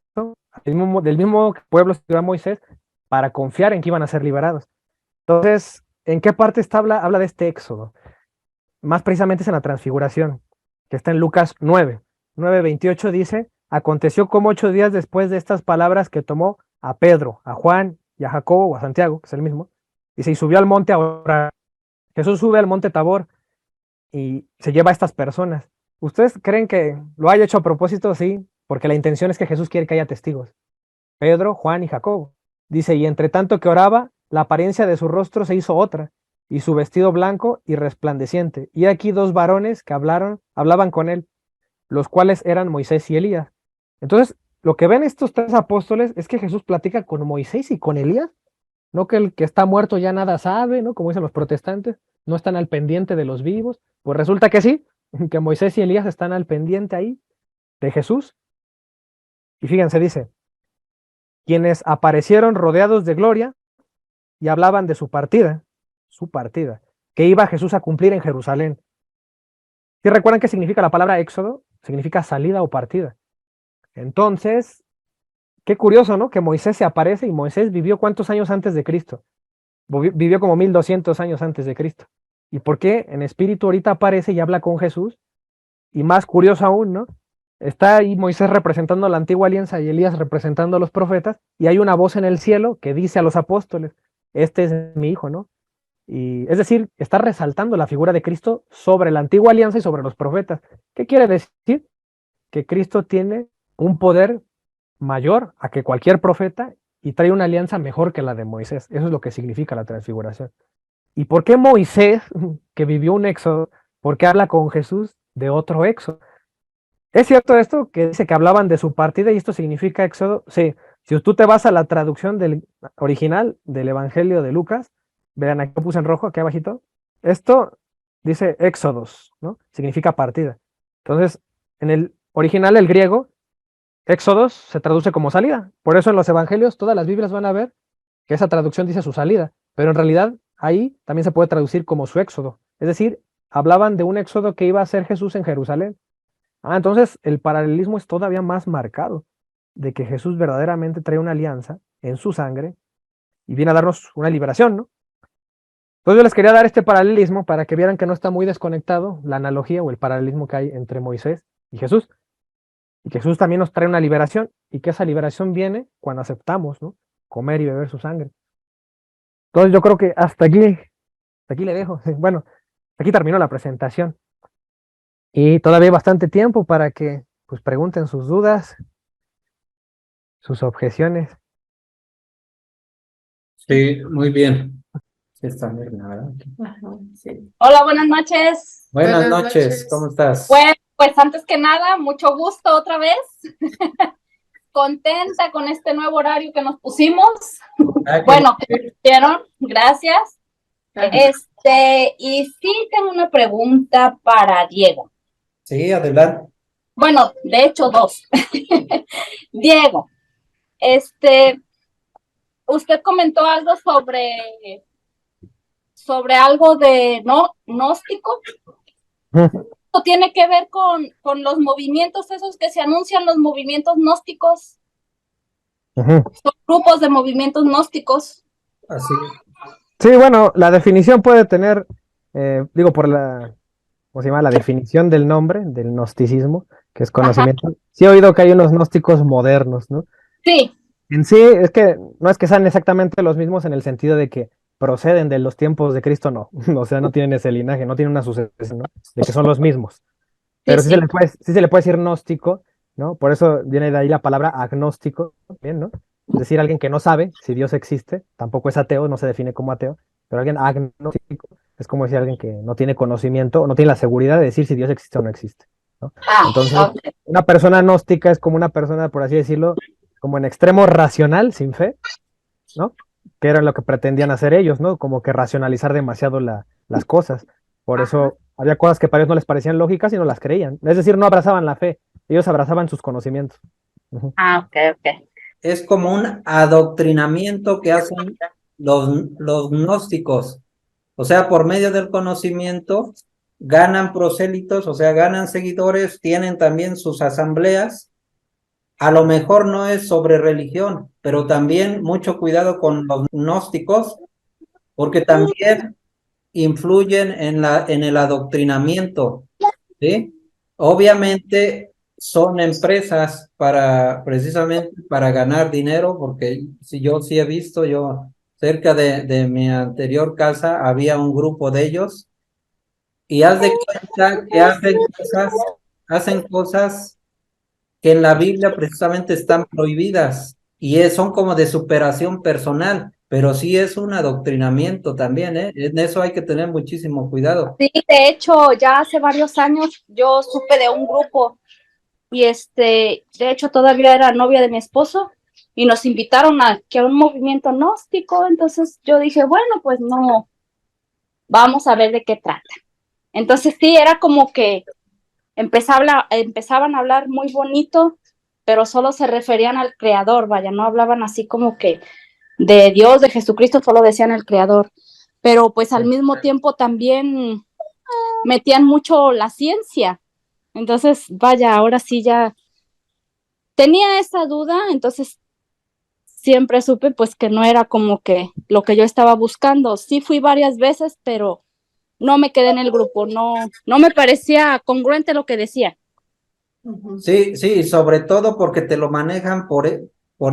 del mismo pueblo que a Moisés, para confiar en que iban a ser liberados. Entonces, ¿en qué parte habla de este éxodo? Más precisamente es en la transfiguración, que está en Lucas 9:28 dice, aconteció como 8 días después de estas palabras que tomó a Pedro, a Juan y a Jacobo o a Santiago, que es el mismo, y se subió al monte a orar. Jesús sube al monte Tabor y se lleva a estas personas. ¿Ustedes creen que lo haya hecho a propósito? Sí, porque la intención es que Jesús quiere que haya testigos. Pedro, Juan y Jacobo. Dice, y entre tanto que oraba, la apariencia de su rostro se hizo otra, y su vestido blanco y resplandeciente. Y aquí dos varones que hablaban con él, los cuales eran Moisés y Elías. Entonces, lo que ven estos tres apóstoles es que Jesús platica con Moisés y con Elías, no que el que está muerto ya nada sabe, ¿no? Como dicen los protestantes, no están al pendiente de los vivos. Pues resulta que sí, que Moisés y Elías están al pendiente ahí de Jesús. Y fíjense, dice, quienes aparecieron rodeados de gloria y hablaban de su partida, que iba Jesús a cumplir en Jerusalén. ¿Sí recuerdan qué significa la palabra éxodo? Significa salida o partida. Entonces, qué curioso, ¿no? Que Moisés se aparece y Moisés vivió ¿cuántos años antes de Cristo? Vivió como 1200 años antes de Cristo. ¿Y por qué en espíritu ahorita aparece y habla con Jesús? Y más curioso aún, ¿no? Está ahí Moisés representando la antigua alianza y Elías representando a los profetas, y hay una voz en el cielo que dice a los apóstoles, este es mi hijo, ¿no? Y es decir, está resaltando la figura de Cristo sobre la antigua alianza y sobre los profetas. ¿Qué quiere decir? Que Cristo tiene un poder mayor a que cualquier profeta y trae una alianza mejor que la de Moisés. Eso es lo que significa la transfiguración. ¿Y por qué Moisés, que vivió un éxodo, por qué habla con Jesús de otro éxodo? ¿Es cierto esto que dice que hablaban de su partida y esto significa éxodo? Sí. Si tú te vas a la traducción del original del Evangelio de Lucas, vean aquí lo puse en rojo, aquí abajito, esto dice éxodos, ¿no? Significa partida. Entonces, en el original, el griego, éxodos se traduce como salida. Por eso en los evangelios, todas las Biblias van a ver que esa traducción dice su salida, pero en realidad ahí también se puede traducir como su éxodo. Es decir, hablaban de un éxodo que iba a hacer Jesús en Jerusalén. Entonces el paralelismo es todavía más marcado, de que Jesús verdaderamente trae una alianza en su sangre y viene a darnos una liberación, ¿no? Entonces yo les quería dar este paralelismo para que vieran que no está muy desconectado la analogía o el paralelismo que hay entre Moisés y Jesús. Y que Jesús también nos trae una liberación y que esa liberación viene cuando aceptamos, ¿no? Comer y beber su sangre. Entonces yo creo que hasta aquí le dejo. Bueno, aquí terminó la presentación. Y todavía hay bastante tiempo para que pues pregunten sus dudas, sus objeciones. Sí, muy bien. Sí, está bien, la verdad. Ajá, sí. Hola, buenas noches. Buenas Buenas noches, noches. ¿cómo estás? Bueno, pues antes que nada, mucho gusto otra vez. Contenta con este nuevo horario que nos pusimos. Bueno, que nos hicieron, gracias. Y sí tengo una pregunta para Diego. Sí, adelante. Bueno, de hecho, dos. Diego, usted comentó algo sobre algo de gnóstico. ¿Esto tiene que ver con los movimientos esos que se anuncian, los movimientos gnósticos? Son grupos de movimientos gnósticos. Así. Sí, bueno, la definición puede tener, por ¿cómo se llama? La definición del nombre, del gnosticismo, que es conocimiento. Ajá. Sí he oído que hay unos gnósticos modernos, ¿no? Sí. En sí, es que no es que sean exactamente los mismos en el sentido de que proceden de los tiempos de Cristo, no. O sea, no tienen ese linaje, no tienen una sucesión, ¿no? De que son los mismos. Pero Sí, sí sí se le puede decir gnóstico, ¿no? Por eso viene de ahí la palabra agnóstico, también, ¿no? Es decir, alguien que no sabe si Dios existe, tampoco es ateo, no se define como ateo, pero alguien agnóstico es como decir alguien que no tiene conocimiento o no tiene la seguridad de decir si Dios existe o no existe, ¿no? Entonces, ok. una persona gnóstica es como una persona, por así decirlo, como en extremo racional, sin fe, ¿no? Que era lo que pretendían hacer ellos, ¿no? Como que racionalizar demasiado las cosas. Por eso había cosas que para ellos no les parecían lógicas y no las creían. Es decir, no abrazaban la fe, ellos abrazaban sus conocimientos. Ujú. Ok, ok. Es como un adoctrinamiento que hacen los gnósticos. O sea, por medio del conocimiento ganan prosélitos, o sea, ganan seguidores, tienen también sus asambleas. A lo mejor no es sobre religión, pero también mucho cuidado con los gnósticos, porque también influyen en el adoctrinamiento, ¿sí? Obviamente son empresas para precisamente para ganar dinero, porque si yo sí he visto, yo cerca de mi anterior casa había un grupo de ellos y haz de cuenta que hacen cosas que en la Biblia precisamente están prohibidas y son como de superación personal, pero sí es un adoctrinamiento también, ¿eh? En eso hay que tener muchísimo cuidado. Sí, de hecho, ya hace varios años yo supe de un grupo y de hecho todavía era novia de mi esposo y nos invitaron a un movimiento gnóstico, entonces yo dije, bueno, pues no, vamos a ver de qué trata. Entonces sí, era como que empezaban a hablar muy bonito, pero solo se referían al creador, vaya, no hablaban así como que de Dios, de Jesucristo, solo decían el creador, pero pues al mismo tiempo también metían mucho la ciencia. Entonces, vaya, ahora sí ya tenía esa duda, entonces siempre supe pues que no era como que lo que yo estaba buscando. Sí fui varias veces, pero no me quedé en el grupo, no me parecía congruente lo que decía. Sí, sí, sobre todo porque te lo manejan por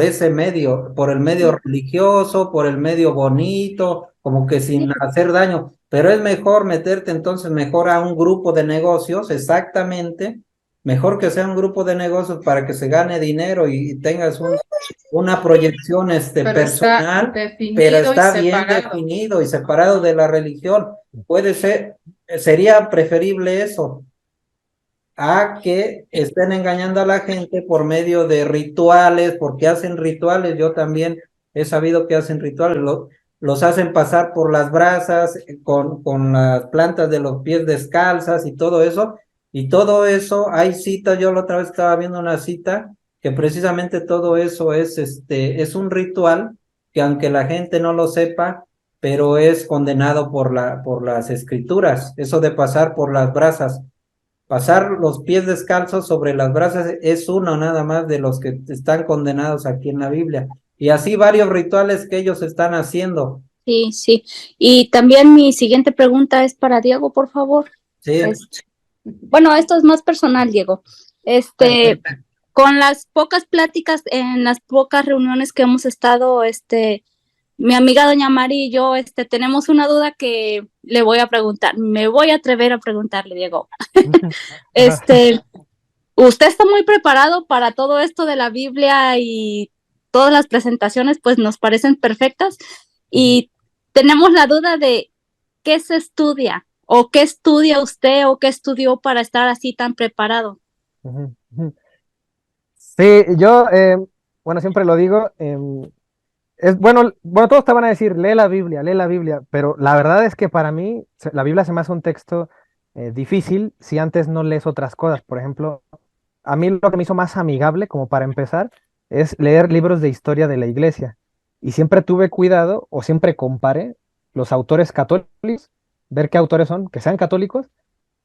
ese medio, por el medio religioso, por el medio bonito, como que sin hacer daño, pero es mejor meterte entonces mejor a un grupo de negocios, exactamente, mejor que sea un grupo de negocios para que se gane dinero y tengas una proyección Pero está personal, pero definido y está bien separado. definido y separado de la religión. Puede ser, sería preferible eso a que estén engañando a la gente por medio de rituales, porque hacen rituales, yo también he sabido que hacen rituales, los hacen pasar por las brasas con las plantas de los pies descalzas y todo eso, hay citas, yo la otra vez estaba viendo una cita, que precisamente todo eso es un ritual que aunque la gente no lo sepa, pero es condenado por las escrituras, eso de pasar por las brasas. Pasar los pies descalzos sobre las brasas es uno nada más de los que están condenados aquí en la Biblia. Y así varios rituales que ellos están haciendo. Sí, sí. Y también mi siguiente pregunta es para Diego, por favor. Sí, Bueno, esto es más personal, Diego. perfecto. Con las pocas pláticas, en las pocas reuniones que hemos estado, mi amiga doña Mari y yo, tenemos una duda que le voy a preguntar, me voy a atrever a preguntarle, Diego. Ajá. ¿Usted está muy preparado para todo esto de la Biblia y todas las presentaciones, pues nos parecen perfectas? Y tenemos la duda de qué se estudia o qué estudia usted o qué estudió para estar así tan preparado. Ujú, ujú. Sí, yo, bueno, siempre lo digo, es bueno, todos te van a decir, lee la Biblia, pero la verdad es que para mí la Biblia se me hace un texto difícil si antes no lees otras cosas. Por ejemplo, a mí lo que me hizo más amigable, como para empezar, es leer libros de historia de la iglesia. Y siempre tuve cuidado, o siempre comparé los autores católicos, ver qué autores son, que sean católicos,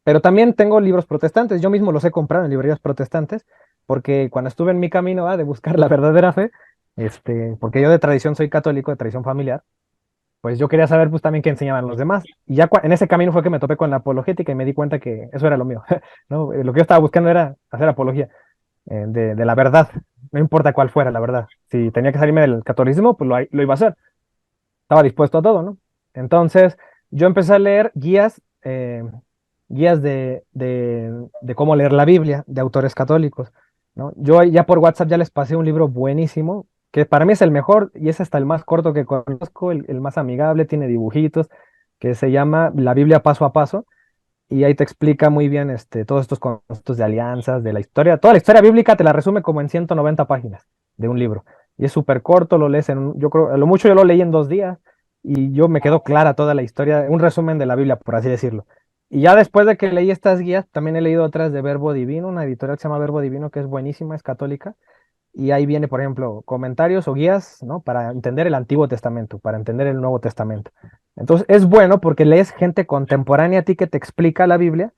pero también tengo libros protestantes. Yo mismo los he comprado en librerías protestantes, porque cuando estuve en mi camino de buscar la verdadera fe, porque yo de tradición soy católico, de tradición familiar, pues yo quería saber pues también qué enseñaban los demás. Y ya en ese camino fue que me topé con la apologética y me di cuenta que eso era lo mío, ¿no? Lo que yo estaba buscando era hacer apología de la verdad, no importa cuál fuera la verdad. Si tenía que salirme del catolicismo, pues lo iba a hacer. Estaba dispuesto a todo, ¿no? Entonces, yo empecé a leer guías de cómo leer la Biblia de autores católicos, ¿no? Yo ya por WhatsApp ya les pasé un libro buenísimo, que para mí es el mejor y es hasta el más corto que conozco, el más amigable, tiene dibujitos, que se llama La Biblia paso a paso, y ahí te explica muy bien todos estos conceptos de alianzas, de la historia. Toda la historia bíblica te la resume como en 190 páginas de un libro. Y es súper corto, lo lees yo creo, a lo mucho yo lo leí en 2 días y yo me quedó clara toda la historia, un resumen de la Biblia, por así decirlo. Y ya después de que leí estas guías, también he leído otras de Verbo Divino, una editorial que se llama Verbo Divino, que es buenísima, es católica. Y ahí viene, por ejemplo, comentarios o guías, ¿no? Para entender el Antiguo Testamento, para entender el Nuevo Testamento. Entonces es bueno porque lees gente contemporánea a ti que te explica la Biblia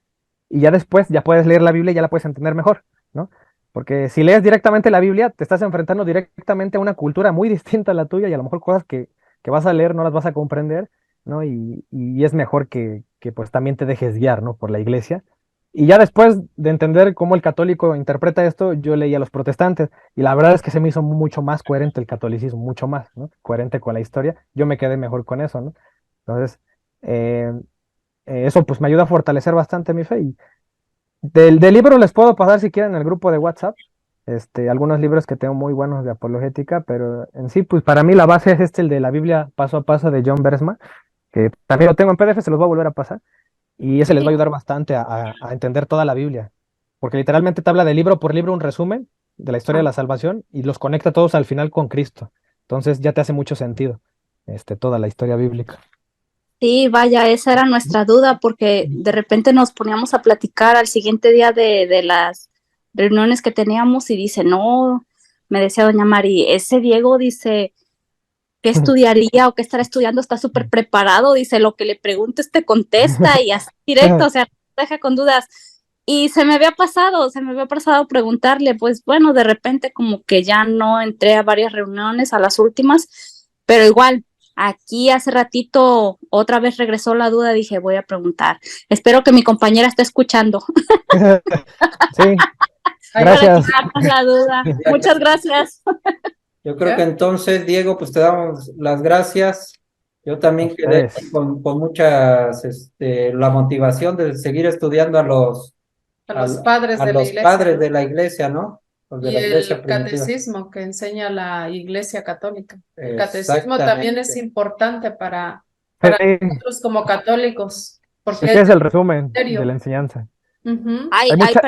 y ya después ya puedes leer la Biblia y ya la puedes entender mejor, ¿no? Porque si lees directamente la Biblia, te estás enfrentando directamente a una cultura muy distinta a la tuya y a lo mejor cosas que vas a leer no las vas a comprender, ¿no? Y es mejor que pues también te dejes guiar, ¿no? Por la iglesia. Y ya después de entender cómo el católico interpreta esto, yo leí a los protestantes y la verdad es que se me hizo mucho más coherente el catolicismo, mucho más, ¿no? Coherente con la historia. Yo me quedé mejor con eso, ¿no? Entonces, eh, eso pues me ayuda a fortalecer bastante mi fe. Y del libro les puedo pasar si quieren en el grupo de WhatsApp, algunos libros que tengo muy buenos de apologética, pero en sí, pues para mí la base es el de la Biblia paso a paso de John Bersma, que también lo tengo en PDF, se los voy a volver a pasar, y ese les va a ayudar bastante a entender toda la Biblia, porque literalmente te habla de libro por libro un resumen de la historia de la salvación y los conecta todos al final con Cristo. Entonces ya te hace mucho sentido, toda la historia bíblica. Sí, vaya, esa era nuestra duda, porque de repente nos poníamos a platicar al siguiente día de las reuniones que teníamos y dice, no, me decía doña Mari, ese Diego dice, ¿qué estudiaría o qué estará estudiando? Está súper preparado, dice, lo que le preguntes te contesta y así directo, o sea, no te deja con dudas. Y se me había pasado preguntarle, pues bueno, de repente como que ya no entré a varias reuniones, a las últimas, pero igual, aquí hace ratito otra vez regresó la duda, dije, voy a preguntar. Espero que mi compañera esté escuchando. Sí, Para gracias. quitarnos la duda. Muchas gracias. Yo creo que entonces, Diego, pues te damos las gracias. Yo también quedé Ustedes. con muchas, la motivación de seguir estudiando A los padres a de la los iglesia, padres ¿no? de la iglesia, ¿no? Los de Y la iglesia el primitiva. catecismo que enseña la Iglesia Católica. El catecismo también es Exactamente. importante para Sí, nosotros como católicos, es porque que es es el resumen de serio. la enseñanza. Ujú. Ay, Hay ay, mucha...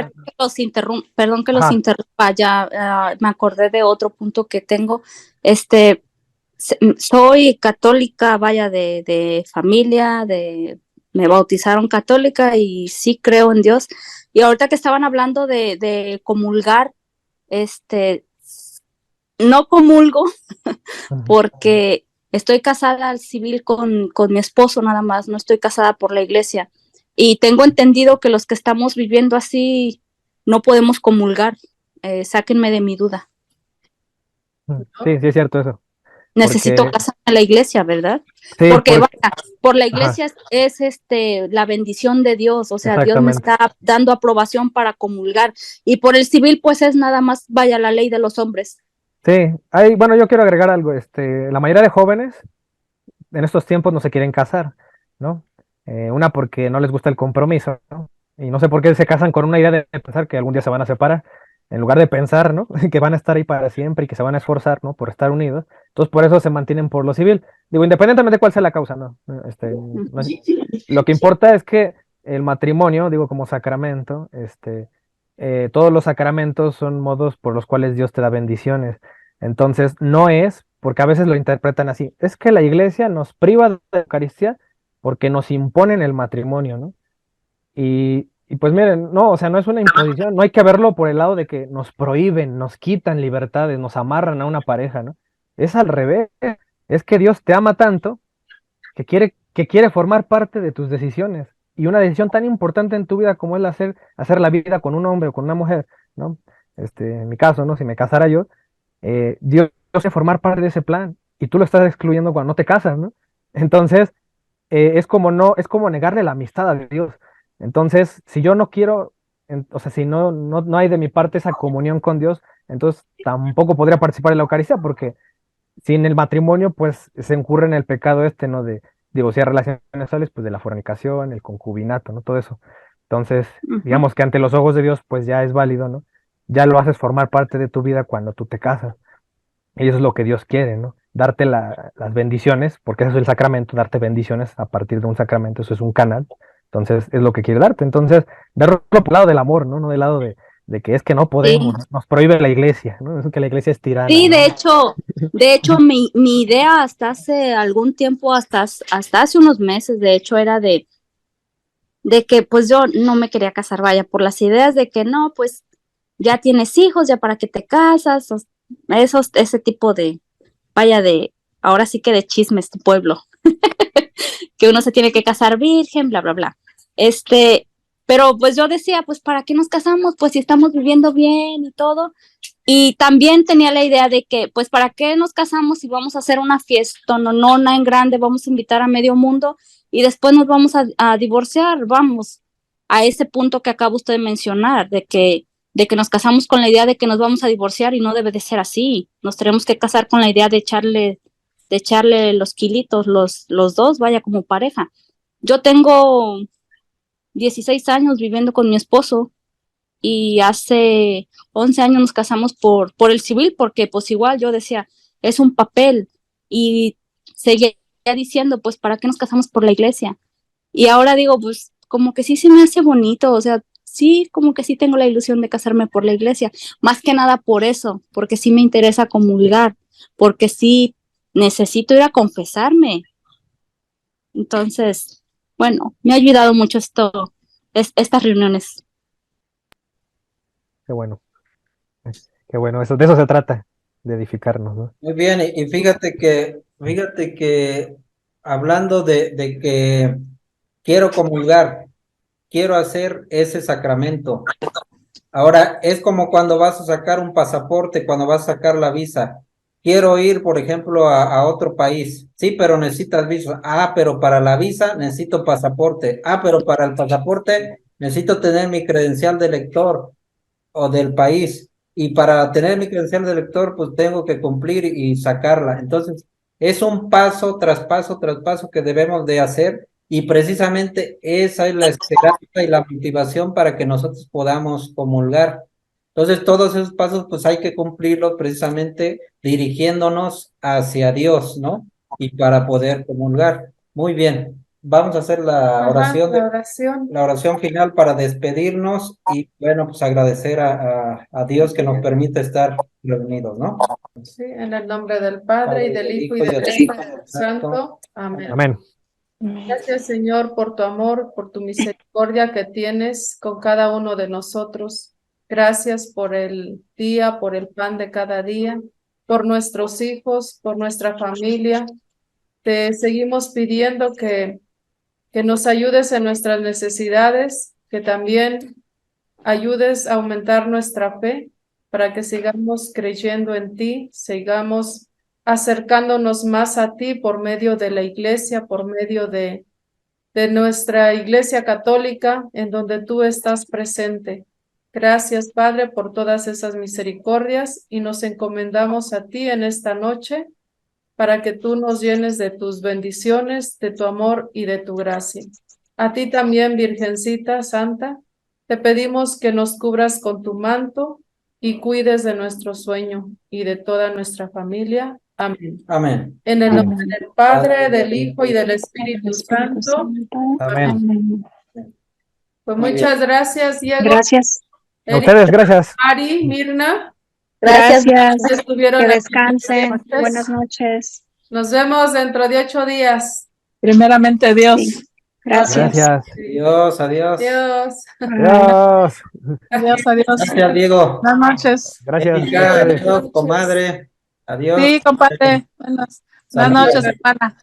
perdón que los Ajá. interrumpa, ya me acordé de otro punto que tengo. Este, soy católica, vaya, de familia, me bautizaron católica y sí creo en Dios. Y ahorita que estaban hablando de comulgar, este, no comulgo porque estoy casada al civil con mi esposo nada más, no estoy casada por la iglesia. Y tengo entendido que los que estamos viviendo así no podemos comulgar. Sáquenme de mi duda. Sí, sí es cierto eso. Necesito Porque, casarme a la iglesia, ¿verdad? sí, Porque porque, vaya, por la ajá, iglesia es la bendición de Dios, o sea, Dios me exactamente. está dando aprobación para comulgar. Y por el civil, pues es nada más, vaya, la ley de los hombres. Sí, bueno, yo quiero agregar algo. La mayoría de jóvenes en estos tiempos no se quieren casar, ¿no? Una porque no les gusta el compromiso, ¿no? Y no sé por qué se casan con una idea de pensar que algún día se van a separar, en lugar de pensar, ¿no? Que van a estar ahí para siempre y que se van a esforzar, ¿no? Por estar unidos. Entonces, por eso se mantienen por lo civil. Digo, independientemente de cuál sea la causa, ¿no? Lo que importa es que el matrimonio, digo, como sacramento, todos los sacramentos son modos por los cuales Dios te da bendiciones. Entonces, no es, porque a veces lo interpretan así, es que la iglesia nos priva de la Eucaristía porque nos imponen el matrimonio, ¿no? Y pues miren, no, o sea, no es una imposición, no hay que verlo por el lado de que nos prohíben, nos quitan libertades, nos amarran a una pareja, ¿no? Es al revés, es que Dios te ama tanto que quiere formar parte de tus decisiones. Y una decisión tan importante en tu vida como es hacer la vida con un hombre o con una mujer, ¿no? En mi caso, ¿no? Si me casara yo, Dios quiere formar parte de ese plan y tú lo estás excluyendo cuando no te casas, ¿no? Entonces, es como no, es como negarle la amistad a Dios. Entonces, si yo no quiero, o sea, si no hay de mi parte esa comunión con Dios, entonces tampoco podría participar en la Eucaristía, porque sin el matrimonio, pues se incurre en el pecado ¿no? divorciar relaciones sexuales, pues de la fornicación, el concubinato, ¿no? Todo eso. Entonces, digamos que ante los ojos de Dios, pues ya es válido, ¿no? Ya lo haces formar parte de tu vida cuando tú te casas. Y eso es lo que Dios quiere, ¿no? Darte las bendiciones, porque eso es el sacramento, darte bendiciones a partir de un sacramento, eso es un canal. Entonces, es lo que quiere darte. Entonces, verlo por el lado del amor, ¿no? No del lado de que es que no podemos, Sí. nos prohíbe la iglesia, ¿no? Es que la iglesia es tirana, Sí, ¿no? de hecho, mi idea hasta hace algún tiempo, hasta hace unos meses, de hecho, era de que pues yo no me quería casar, vaya, por las ideas de que no, pues ya tienes hijos, ya para qué te casas, ese tipo de, vaya, ahora sí que de chismes tu pueblo, que uno se tiene que casar virgen, bla, bla, bla. Pero pues yo decía, pues ¿para qué nos casamos? Pues si estamos viviendo bien y todo. Y también tenía la idea de que, pues, ¿para qué nos casamos si vamos a hacer una fiesta nonona en grande, vamos a invitar a medio mundo y después nos vamos a divorciar? Vamos a ese punto que acaba usted de mencionar, de que nos casamos con la idea de que nos vamos a divorciar y no debe de ser así. Nos tenemos que casar con la idea de echarle los kilitos, los dos, vaya, como pareja. Yo tengo 16 años viviendo con mi esposo y hace 11 años nos casamos por el civil, porque pues igual yo decía, es un papel, y seguía diciendo, pues, ¿para qué nos casamos por la iglesia? Y ahora digo, pues, como que sí se me hace bonito, o sea, sí, como que sí tengo la ilusión de casarme por la iglesia, más que nada por eso, porque sí me interesa comulgar, porque sí necesito ir a confesarme. Entonces, bueno, me ha ayudado mucho estas reuniones. Qué bueno. Qué bueno, eso, de eso se trata, de edificarnos, ¿no? Muy bien, y fíjate que hablando de que quiero comulgar, quiero hacer ese sacramento. Ahora, es como cuando vas a sacar un pasaporte, cuando vas a sacar la visa. Quiero ir, por ejemplo, a otro país. Sí, pero necesitas visa. Ah, pero para la visa necesito pasaporte. Ah, pero para el pasaporte necesito tener mi credencial de lector o del país. Y para tener mi credencial de lector, pues tengo que cumplir y sacarla. Entonces, es un paso tras paso tras paso que debemos de hacer, y precisamente esa es la esperanza y la motivación para que nosotros podamos comulgar. Entonces, todos esos pasos, pues hay que cumplirlos precisamente dirigiéndonos hacia Dios, ¿no? Y para poder comulgar. Muy bien. Vamos a hacer la oración La oración. la oración final para despedirnos y, bueno, pues agradecer a Dios que nos permite estar reunidos, ¿no? Sí, en el nombre del Padre y del Hijo y del Espíritu Santo. Amén. Amén. Gracias, Señor, por tu amor, por tu misericordia que tienes con cada uno de nosotros. Gracias por el día, por el pan de cada día, por nuestros hijos, por nuestra familia. Te seguimos pidiendo que nos ayudes en nuestras necesidades, que también ayudes a aumentar nuestra fe para que sigamos creyendo en ti, sigamos acercándonos más a ti por medio de la iglesia, por medio de nuestra iglesia católica, en donde tú estás presente. Gracias, Padre, por todas esas misericordias, y nos encomendamos a ti en esta noche para que tú nos llenes de tus bendiciones, de tu amor y de tu gracia. A ti también, Virgencita Santa, te pedimos que nos cubras con tu manto y cuides de nuestro sueño y de toda nuestra familia. Amén. Amén. En el nombre del Padre, del Hijo y del Espíritu Santo. Amén. Pues Muy muchas gracias, Diego. Gracias. A ustedes, gracias. Ari, Mirna. Gracias. Estuvieron Que aquí. descansen. Buenas noches. Nos vemos dentro de 8 días. Primeramente Dios. Sí. Gracias. Gracias. Adiós, adiós. Adiós. Adiós. Adiós, adiós. Gracias, Diego. Buenas noches. Gracias. Erika, adiós, comadre. Adiós. Sí, compadre. Buenas Saludos. noches, hermana.